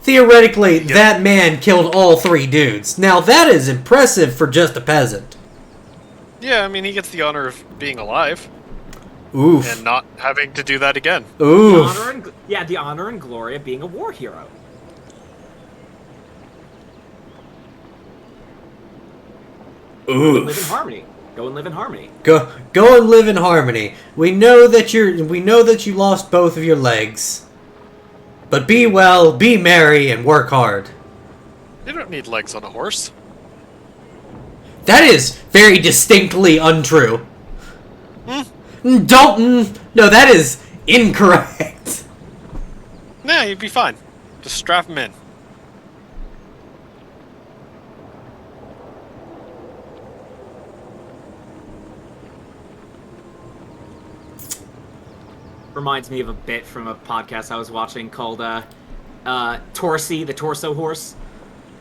theoretically, that man killed all 3 dudes. Now, that is impressive for just a peasant. Yeah, I mean, he gets the honor of being alive Oof. and not having to do that again. Oof. The honor and glory of being a war hero. Oof. Live in harmony. Go and live in harmony. Go and live in harmony. We know that you lost both of your legs. But be well, be merry, and work hard. You don't need legs on a horse. That is very distinctly untrue. Don't. No, that is incorrect. Nah, you'd be fine. Just strap him in. Reminds me of a bit from a podcast I was watching called Torsi, the Torso Horse.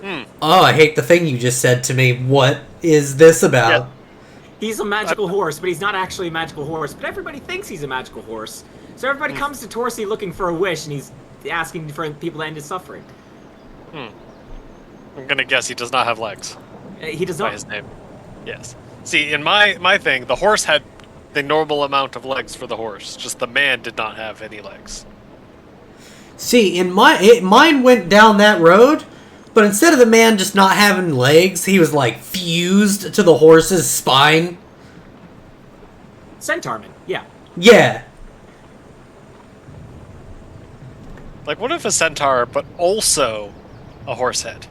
Oh, I hate the thing you just said to me. What is this about? Yeah. He's a magical horse, but he's not actually a magical horse. But everybody thinks he's a magical horse. So everybody comes to Torsi looking for a wish, and he's asking for people to end his suffering. I'm gonna guess he does not have legs. He does By not. his name. Yes. See, in my thing, the horse had the normal amount of legs for the horse. Just the man did not have any legs. See, mine went down that road, but instead of the man just not having legs, he was like fused to the horse's spine. Centaurman, yeah. Yeah. Like, what if a centaur, but also a horse head?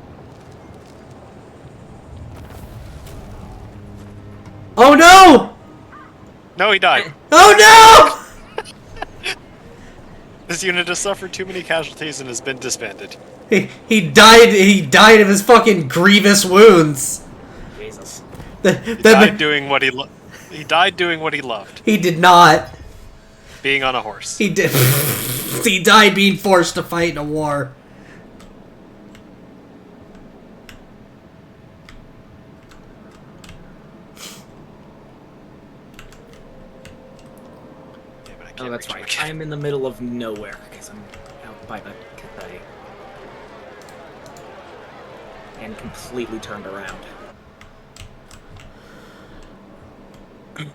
Oh no! No, he died. Oh no! This unit has suffered too many casualties and has been disbanded. He died of his fucking grievous wounds. Jesus. He died doing what he loved, He did not. being on a horse. He did. He died being forced to fight in a war. Yeah, but I Oh, can't Oh, that's right. I am in the middle of nowhere because I'm out by the cafe. And completely turned around. You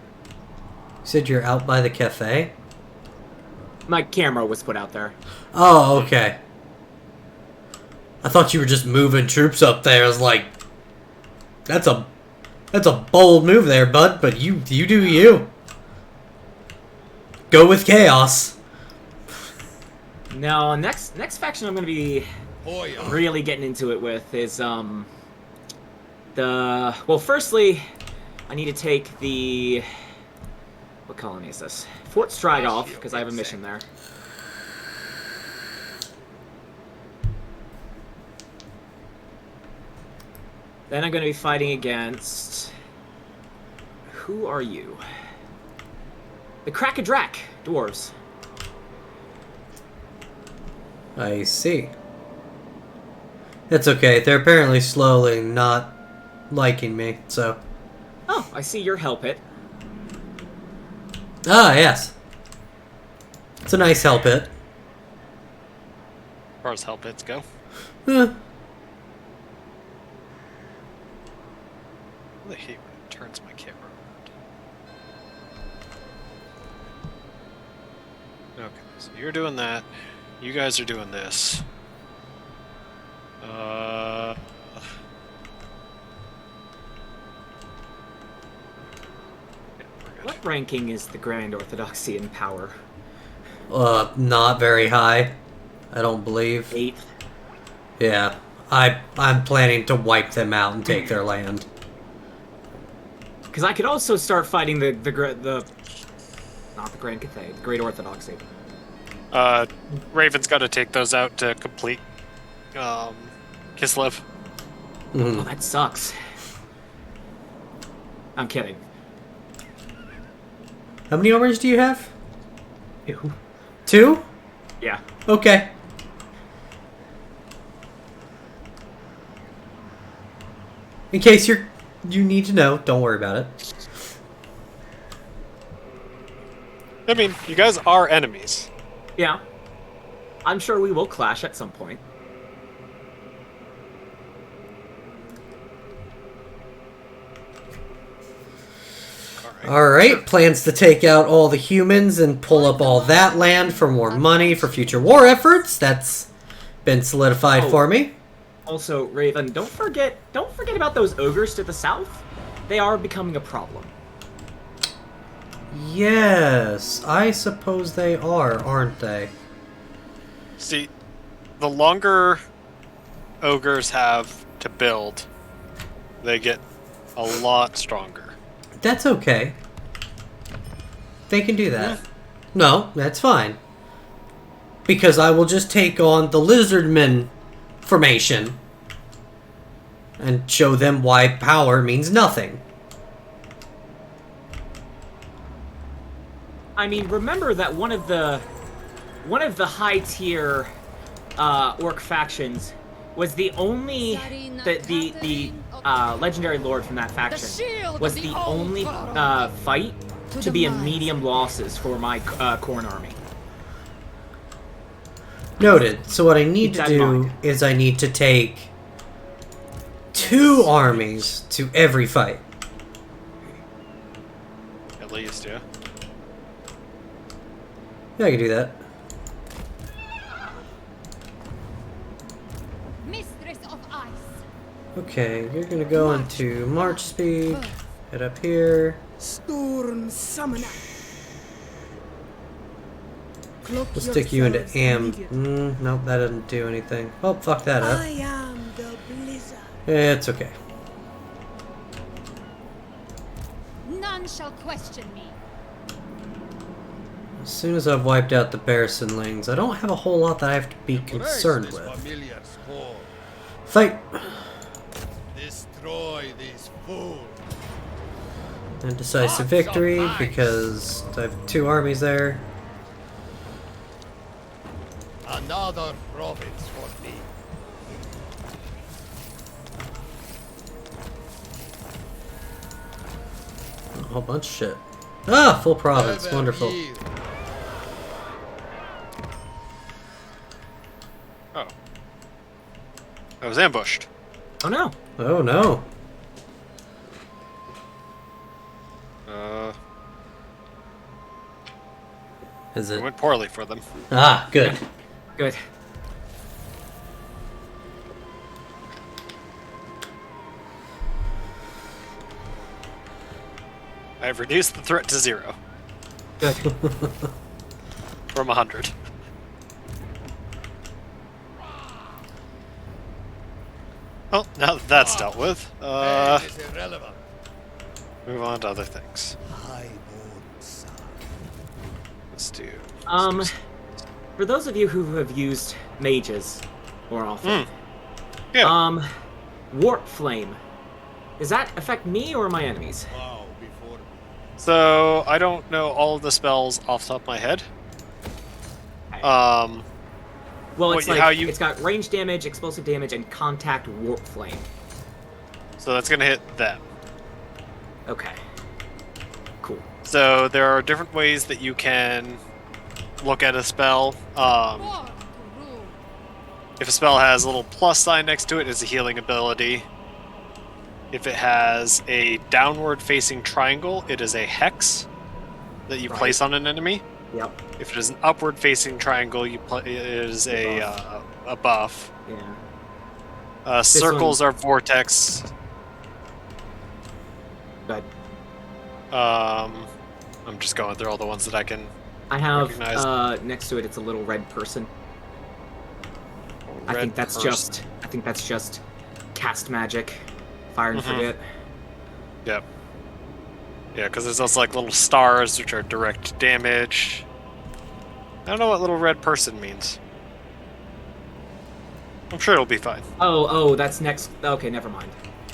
said you're out by the cafe? My camera was put out there. Oh, okay. I thought you were just moving troops up there. I was like, that's a bold move there, bud. But you do you. Go with chaos. No, next faction I'm gonna be Hoya. really getting into it with is well, firstly, I need to take the, what colony is this? Fort Strigoff, because I have a mission there. Then I'm going to be fighting against, who are you? The Krakadrak dwarves. I see. It's okay. They're apparently slowly not liking me, so... Oh, I see your hell pit. Ah, yes. It's a nice hell pit. As far as hell pits go. Huh. I really hate when it turns my camera around. Okay, so you're doing that. You guys are doing this. What ranking is the Grand Orthodoxy in power? Not very high. I don't believe. 8th. Yeah. I'm planning to wipe them out and take their land. Because I could also start fighting the not the Grand Cathay, the Great Orthodoxy. Raven's got to take those out to complete Kislev. Oh, that sucks. I'm kidding. How many armors do you have? Ew. 2? Yeah. Okay. In case you need to know, don't worry about it. I mean, you guys are enemies. Yeah. I'm sure we will clash at some point. Alright, plans to take out all the humans and pull up all that land for more money for future war efforts. That's been solidified for me. Also, Raven, don't forget about those ogres to the south. They are becoming a problem. Yes, I suppose they are, aren't they? See, the longer ogres have to build, they get a lot stronger. That's okay. They can do that. No, that's fine. Because I will just take on the Lizardmen formation and show them why power means nothing. I mean, remember that one of the high tier orc factions was the only the legendary lord from that faction was the only fight to be in medium losses for my Khorne army. Noted. So what I need Keep to that in do mind. is I need to take 2 armies to every fight. At least, yeah. Yeah, I can do that. Mistress of Ice. Okay, you're gonna go into March speed. Head up here. Storm Summoner. Cloak We'll stick you into yourselves Am. immediately. Nope, that doesn't do anything. Oh, fuck that up. I am the Blizzard. It's okay. None shall question me. As soon as I've wiped out the Bearsenlings, I don't have a whole lot that I have to be concerned Raise this with. familiar spawn. Fight! Destroy these fools. And decisive victory, because I have 2 armies there. Another province for me. A whole bunch of shit. Ah, full province. Never Wonderful. yield. Oh. I was ambushed. Oh no. Oh no. Is It it? went poorly for them. Ah, good. Good. I've reduced the threat to 0 Good. from 100. Well, now that that's dealt with, Pain is irrelevant. move on to other things. Highborn son. Let's do. For those of you who have used mages more often, Yeah. warp flame. Does that affect me or my enemies? Wow, before me. So I don't know all of the spells off the top of my head. Well, it's What- like how you- it's got range damage, explosive damage, and contact warp flame. So that's gonna hit them. Okay. Cool. So there are different ways that you can look at a spell. If a spell has a little plus sign next to it, it's a healing ability. If it has a downward facing triangle, it is a hex that you Right. place on an enemy. Yep. If it is an upward facing triangle, it is a buff. Yeah. Circles are vortex. But I'm just going through all the ones that I can. I have Recognize. next to it. It's a little red person. I Red think that's person. just cast magic, fire and forget. Yep. Yeah, because there's also like little stars, which are direct damage. I don't know what little red person means. I'm sure it'll be fine. Oh, that's next. Okay, never mind.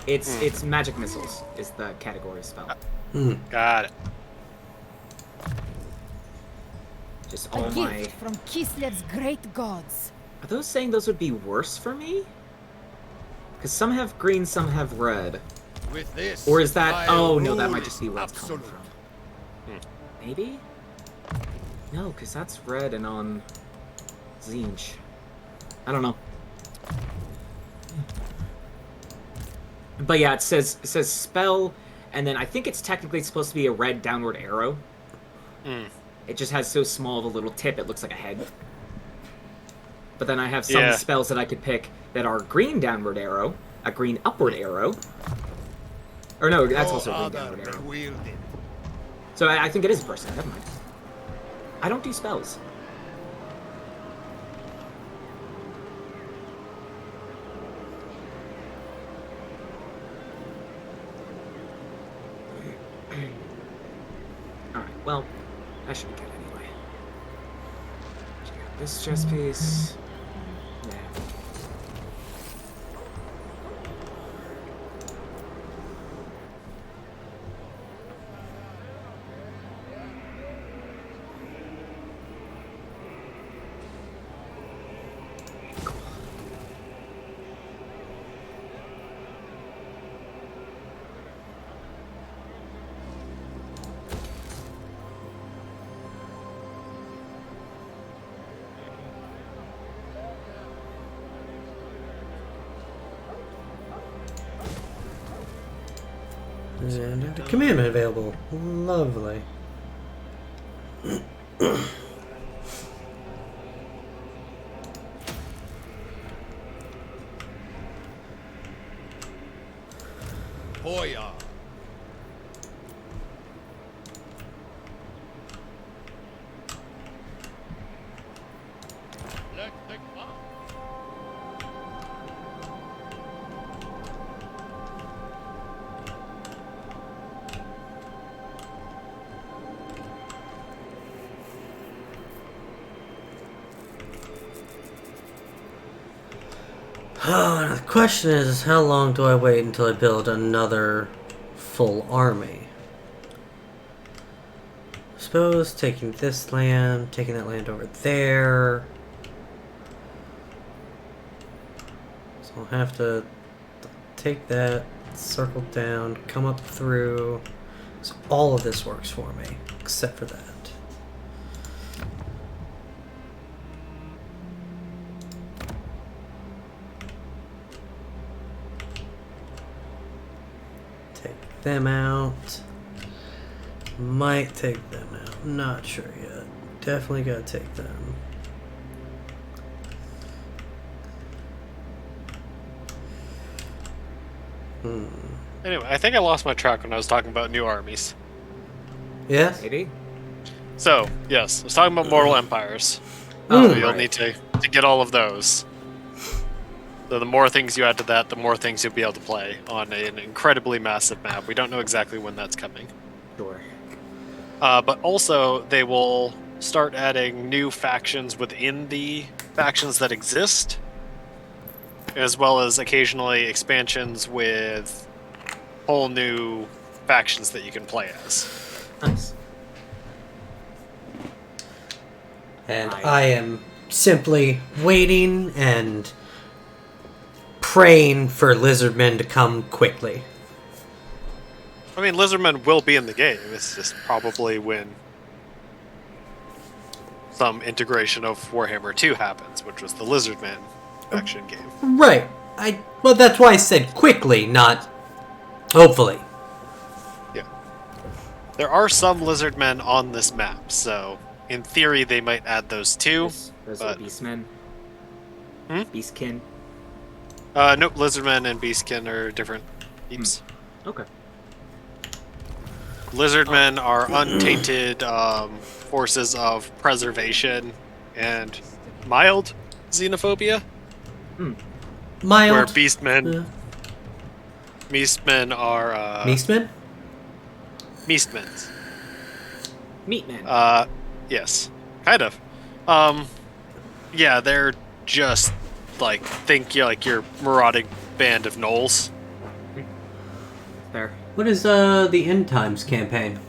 It's magic missiles is the category spell. Got it. Just A all my. gift from Kislev's great gods. Are those saying those would be worse for me? Because some have green, some have red. With this, Or is that? I'll Oh no, that rule might just be where it's absolute. coming from. Maybe. No, because that's red and on Zinj. I don't know. But yeah, it says spell, and then I think it's technically supposed to be a red downward arrow. It just has so small of a little tip, it looks like a head. But then I have some Yeah. spells that I could pick that are green downward arrow, a green upward arrow. Or no, that's No also a green other downward may arrow. wield it. So I think it is a person. Never mind. I don't do spells. Alright, well, that should be good anyway. This chest piece. Yeah. And a commandment available. Lovely. Hoya. Let the The question is, how long do I wait until I build another full army? Suppose taking this land, taking that land over there. So I'll have to take that, circle down, come up through. So all of this works for me, except for that. them out. Might take them out. Not sure yet. Definitely gotta take them. Anyway, I think I lost my track when I was talking about new armies. Yes? Maybe. So, yes, I was talking about mortal empires. Oh, So you'll right. need to get all of those. So the more things you add to that, the more things you'll be able to play on an incredibly massive map. We don't know exactly when that's coming. Sure. But also, they will start adding new factions within the factions that exist, as well as occasionally expansions with whole new factions that you can play as. Nice. And I am simply waiting and praying for lizardmen to come quickly. I mean, Lizardmen will be in the game. It's just probably when some integration of Warhammer 2 happens, which was the Lizardmen faction game. Right. Well, that's why I said quickly, not hopefully. Yeah. There are some Lizardmen on this map, so in theory they might add those too. Those are but Beastmen. Hmm? Beastkin. Nope, Lizardmen and Beastkin are different heaps. Okay. Lizardmen are untainted forces of preservation and mild xenophobia, Mild. where Beastmen are Beastmen? Beastmen. Meatmen. Yes, kind of. Yeah, they're just like think you're like your marauding band of gnolls. Fair. What is the End Times campaign?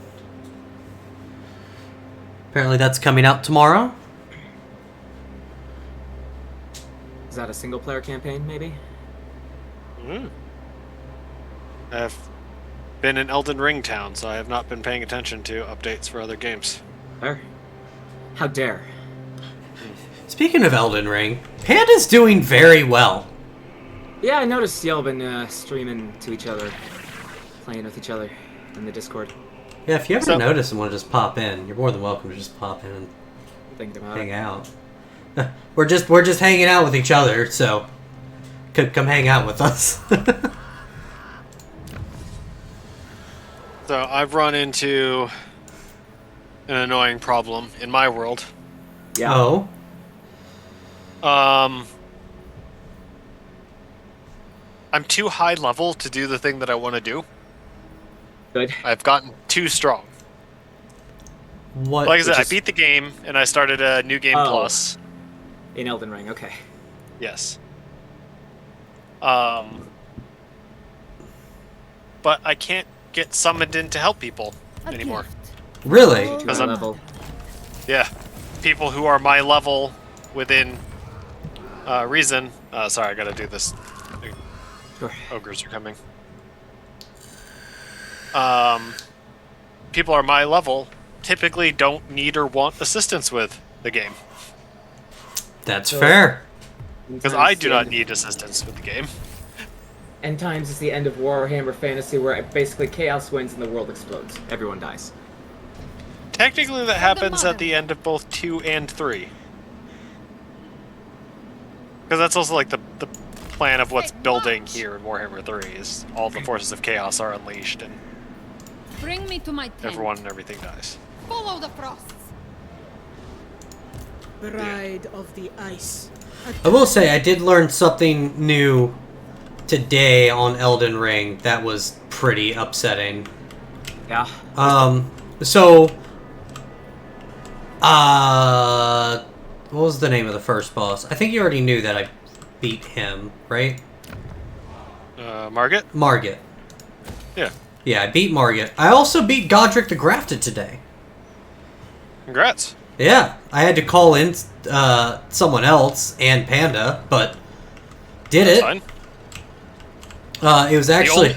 Apparently that's coming out tomorrow. Is that a single player campaign, maybe? I've been in Elden Ring town, so I have not been paying attention to updates for other games. Fair. How dare. Speaking of Elden Ring, Panda's doing very well. Yeah, I noticed y'all been streaming to each other, playing with each other in the Discord. Yeah, if you ever So- notice and want to just pop in, you're more than welcome to just pop in and Thinking about hang it. out. We're just hanging out with each other, so come hang out with us. So I've run into an annoying problem in my world. Yeah. Oh, I'm too high level to do the thing that I want to do. Good. I've gotten too strong. what? Like I said, Which I is- beat the game and I started a new game Oh. plus. In Elden Ring, okay. Yes. But I can't get summoned in to help people anymore. Really? Too Because high I'm- level. Yeah. People who are my level within reason. Sorry, I gotta do this. Sure. Ogres are coming. People are my level typically don't need or want assistance with the game. That's So- fair. Because I do not need assistance with the game. End Times is the end of Warhammer Fantasy, where basically chaos wins and the world explodes. Everyone dies. Technically, that happens at the end of both 2 and 3. Because that's also like the plan of what's building here in Warhammer 3 is all the forces of chaos are unleashed and Bring me to my tent. everyone and everything dies. Follow the frosts. Bride of the ice. I will say I did learn something new today on Elden Ring that was pretty upsetting. Yeah. So, what was the name of the first boss? I think you already knew that I beat him, right? Margit? Margit. Yeah. Yeah, I beat Margit. I also beat Godric the Grafted today. Congrats. Yeah, I had to call in someone else and Panda, but did it. Fine. It was actually...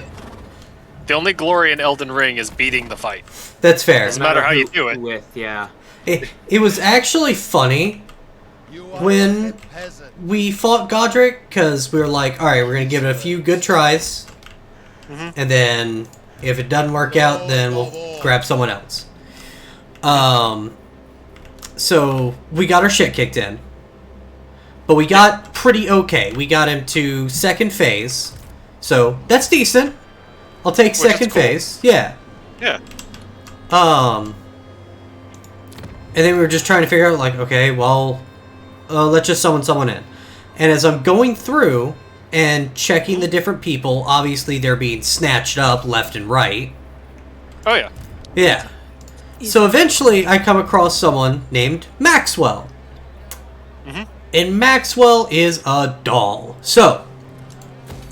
The only glory in Elden Ring is beating the fight. That's fair. Doesn't matter how you do it. With, yeah. It was actually funny You are when a peasant. we fought Godric, because we were like, alright, we're going to give it a few good tries, and then If it doesn't work out, then we'll grab someone else. So we got our shit kicked in. But we got pretty okay. We got him to second phase. So that's decent. I'll take second phase. Yeah. Yeah. And then we were just trying to figure out, like, okay, well, let's just summon someone in. And as I'm going through and checking the different people, obviously they're being snatched up left and right. Oh, yeah. Yeah. So eventually I come across someone named Maxwell. Mm-hmm. And Maxwell is a doll. So,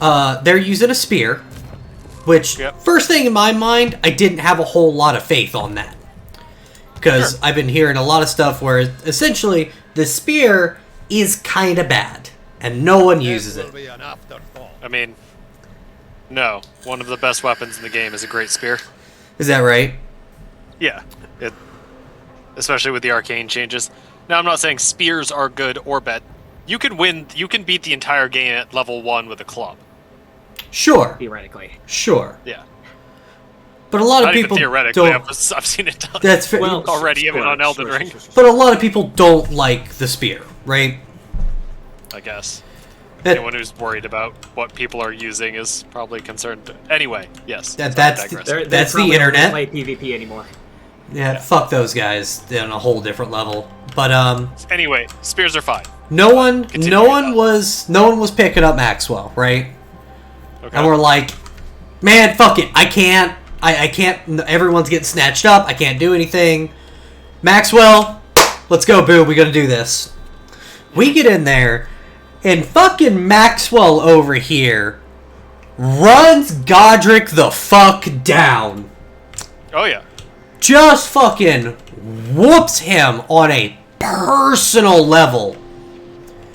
they're using a spear, which, first thing in my mind, I didn't have a whole lot of faith on that. Because I've been hearing a lot of stuff where, essentially, the spear is kind of bad, and no one uses it. I mean, no. One of the best weapons in the game is a great spear. Is that right? Yeah. Especially with the arcane changes. Now, I'm not saying spears are good or bad. You can beat the entire game at level 1 with a club. Sure. Theoretically. Sure. Yeah. But a lot of Not people even theoretically, don't... I've seen it done. That's fair. Well, already, even on Elden Ring. But a lot of people don't like the spear, right? I guess. Anyone who's worried about what people are using is probably concerned. Anyway, yes. That's the internet. Don't play PvP anymore. Yeah, fuck those guys on a whole different level. But anyway, spears are fine. No one was picking up Maxwell, right? Okay. And we're like, man, fuck it. I can't. Everyone's getting snatched up. I can't do anything. Maxwell, let's go, boo. We gotta do this. We get in there, and fucking Maxwell over here runs Godric the fuck down. Oh, yeah. Just fucking whoops him on a personal level.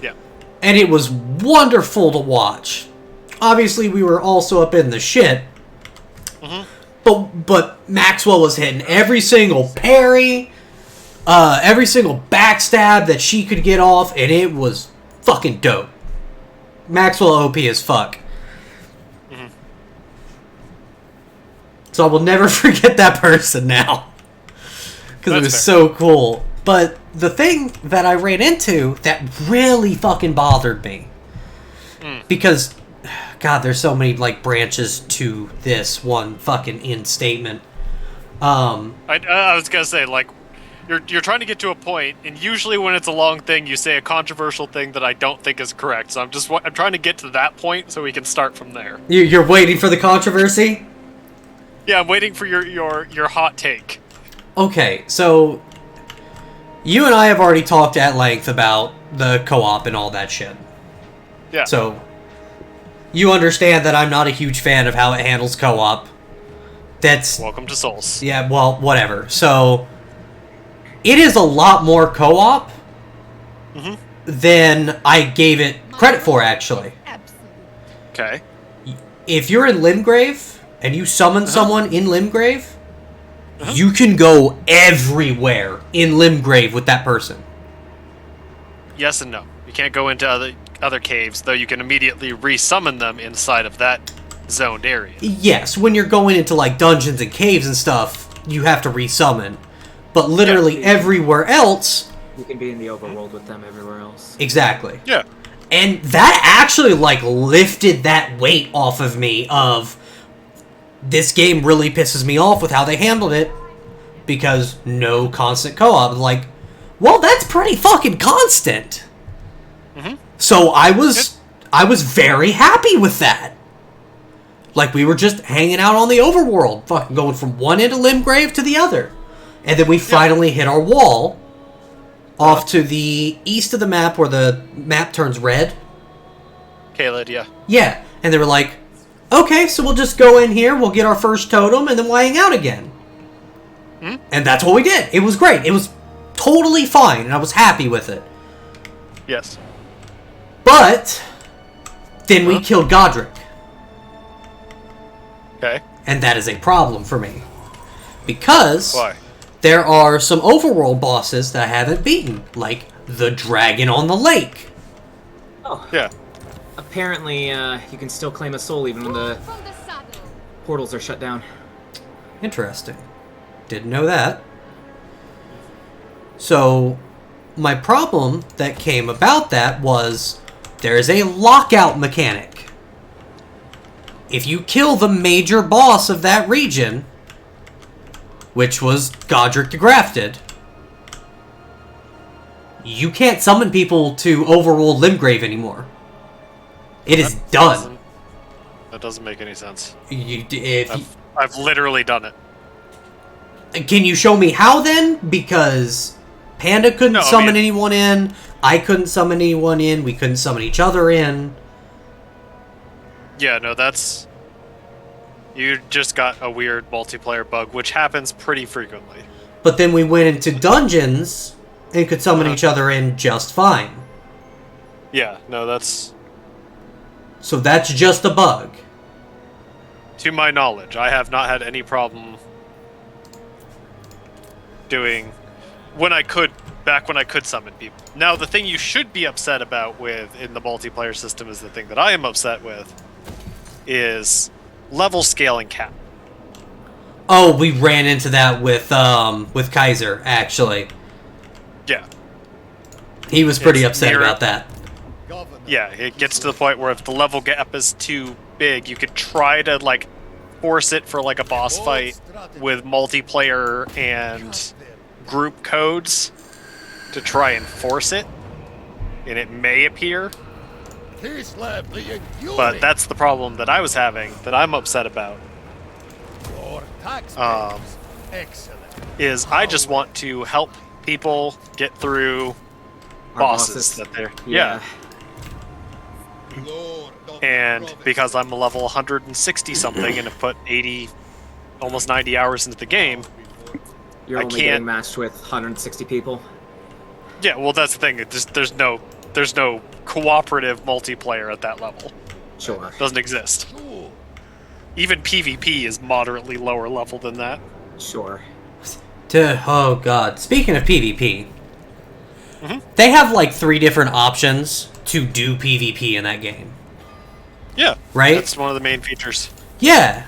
Yeah. And it was wonderful to watch. Obviously, we were also up in the shit. Mm-hmm. But Maxwell was hitting every single parry, every single backstab that she could get off, and it was fucking dope. Maxwell OP as fuck. Mm-hmm. So I will never forget that person now. Because it was fair. so cool. But the thing that I ran into that really fucking bothered me, because, God, there's so many, like, branches to this one fucking end statement. I was gonna say, like, you're trying to get to a point, and usually when it's a long thing, you say a controversial thing that I don't think is correct. So I'm trying to get to that point so we can start from there. You're waiting for the controversy? Yeah, I'm waiting for your hot take. Okay, so you and I have already talked at length about the co-op and all that shit. Yeah. So you understand that I'm not a huge fan of how it handles co-op. That's... Welcome to Souls. Yeah, well, whatever. So it is a lot more co-op than I gave it credit for, actually. Okay. If you're in Limgrave and you summon someone in Limgrave, you can go everywhere in Limgrave with that person. Yes and no. You can't go into other caves, though you can immediately resummon them inside of that zoned area. Yes, when you're going into, like, dungeons and caves and stuff, you have to resummon. But literally everywhere else... You can be in the overworld with them everywhere else. Exactly. Yeah. And that actually, like, lifted that weight off of me of... This game really pisses me off with how they handled it. Because no constant co-op. Like, well, that's pretty fucking constant. So I was very happy with that. Like, we were just hanging out on the overworld, fucking going from one end of Limgrave to the other. And then we finally hit our wall off to the east of the map where the map turns red. Kaled, yeah. Yeah, and they were like, okay, so we'll just go in here, we'll get our first totem, and then we'll hang out again. And that's what we did. It was great. It was totally fine, and I was happy with it. Yes. But then we killed Godric. Okay. And that is a problem for me. Because Why? there are some overworld bosses that I haven't beaten, like the dragon on the lake. Oh. Yeah. Apparently, you can still claim a soul even when the portals are shut down. Interesting. Didn't know that. So, my problem that came about that was there is a lockout mechanic. If you kill the major boss of that region, which was Godric the Grafted, you can't summon people to overrule Limgrave anymore. It is done. That doesn't make any sense. I've literally done it. Can you show me how then? Because Panda couldn't summon anyone in, I couldn't summon anyone in, we couldn't summon each other in. Yeah, no, that's... You just got a weird multiplayer bug, which happens pretty frequently. But then we went into dungeons and could summon each other in just fine. Yeah, no, that's... So that's just a bug. To my knowledge, I have not had any problem doing... Back when I could summon people. Now, the thing you should be upset about in the multiplayer system is the thing that I am upset with, is level scaling cap. Oh, we ran into that with Kaiser, actually. Yeah. He was pretty upset about that. Yeah, it gets to the point where if the level gap is too big, you could try to, like, force it for, like, a boss fight with multiplayer and group codes to try and force it, and it may appear. But that's the problem that I was having, that I'm upset about. Is I just want to help people get through bosses that they're... Yeah. And because I'm a level 160 something and have put 80, almost 90 hours into the game, You're only getting matched with 160 people? Yeah, well, that's the thing. There's no cooperative multiplayer at that level. Sure. Doesn't exist. Even PvP is moderately lower level than that. Sure. Oh god. Speaking of PvP, they have like 3 different options to do PvP in that game. Yeah. Right? That's one of the main features. Yeah.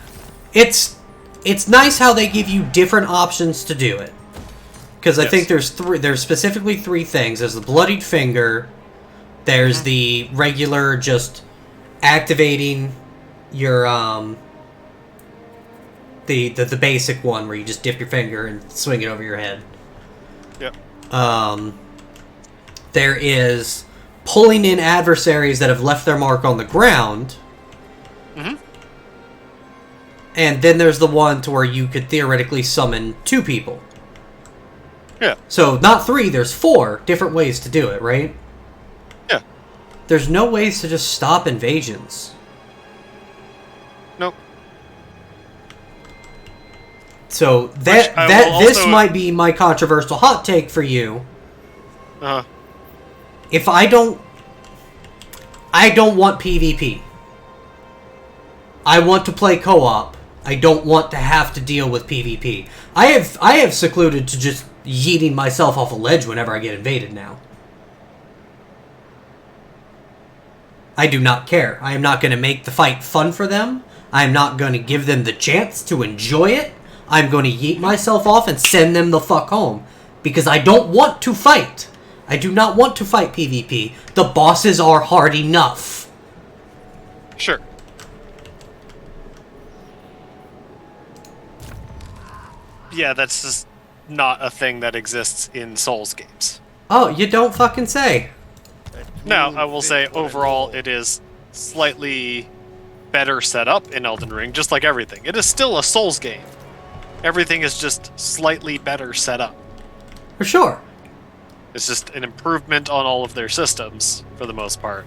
It's nice how they give you different options to do it. Because I think there's specifically 3 things. There's the Bloodied Finger, there's the regular just activating your the basic one where you just dip your finger and swing it over your head. Yep. There is pulling in adversaries that have left their mark on the ground. And then there's the one to where you could theoretically summon 2 people. Yeah. So, not 3, there's 4 different ways to do it, right? Yeah. There's no ways to just stop invasions. Nope. So, this might be my controversial hot take for you. If I don't want PvP. I want to play co-op. I don't want to have to deal with PvP. I have secluded to just yeeting myself off a ledge whenever I get invaded now. I do not care. I am not going to make the fight fun for them. I am not going to give them the chance to enjoy it. I'm going to yeet myself off and send them the fuck home. Because I don't want to fight. I do not want to fight PvP. The bosses are hard enough. Sure. Yeah, that's just not a thing that exists in Souls games. Oh, you don't fucking say. Now, I will say, overall, it is slightly better set up in Elden Ring, just like everything. It is still a Souls game. Everything is just slightly better set up. For sure. It's just an improvement on all of their systems, for the most part.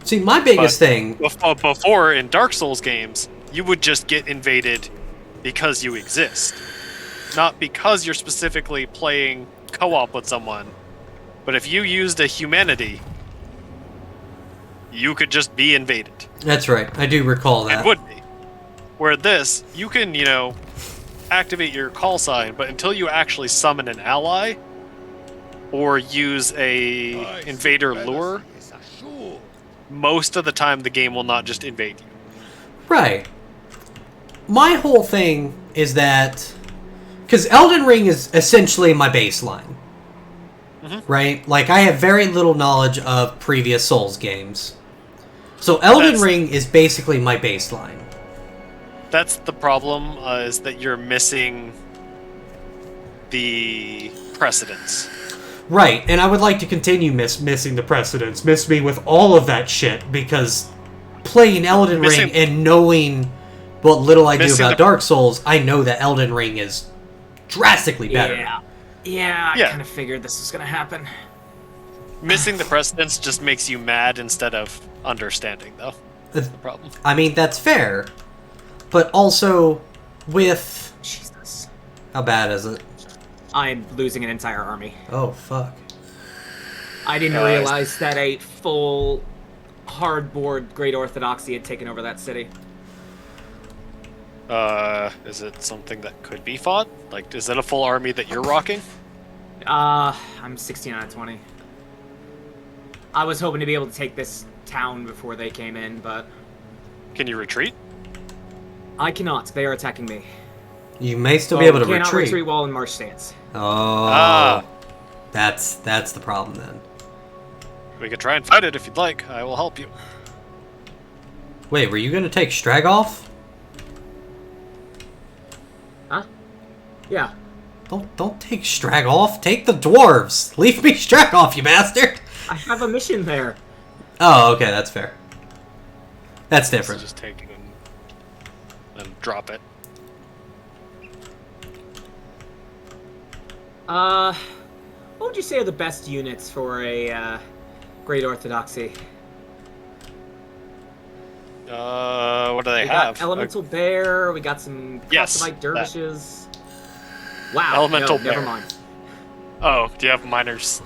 See, my biggest thing... Before, in Dark Souls games, you would just get invaded because you exist. Not because you're specifically playing co-op with someone. But if you used a humanity, you could just be invaded. That's right. I do recall that. It would be. Where this, you can, activate your call sign, but until you actually summon an ally or use a invader lure, most of the time the game will not just invade you. Right. my whole thing is that because Elden Ring is essentially my baseline, right? Like I have very little knowledge of previous Souls games, so Elden Ring is basically my baseline. That's the problem, is that you're missing the precedence. Right, and I would like to continue missing the precedence. Miss me with all of that shit, because playing Elden Ring and knowing what little I do about Dark Souls, I know that Elden Ring is drastically better. Yeah, I kind of figured this was going to happen. Missing the precedence just makes you mad instead of understanding, though. That's the problem. I mean, that's fair, but also with... Jesus. How bad is it? I'm losing an entire army. Oh, fuck. I didn't realize that a full hardboard Great Orthodoxy had taken over that city. Is it something that could be fought? Like, is it a full army that you're rocking? I'm 16 out of 20. I was hoping to be able to take this town before they came in, but... Can you retreat? I cannot. They are attacking me. You may still be able to cannot retreat. retreat while in march stance. Oh. That's the problem then. We could try and fight it if you'd like. I will help you. Wait, were you gonna take Stragoff? Huh? Yeah. Don't take Stragoff. Take the dwarves. Leave me Stragoff, you bastard. I have a mission there. Oh, okay, that's fair. That's different. So just take it and drop it. What would you say are the best units for a Great Orthodoxy? What do they We have? got Elemental Bear, we got some Cosmite Dervishes. Wow, Elemental no, Bear. never mind. Oh, do you have miners?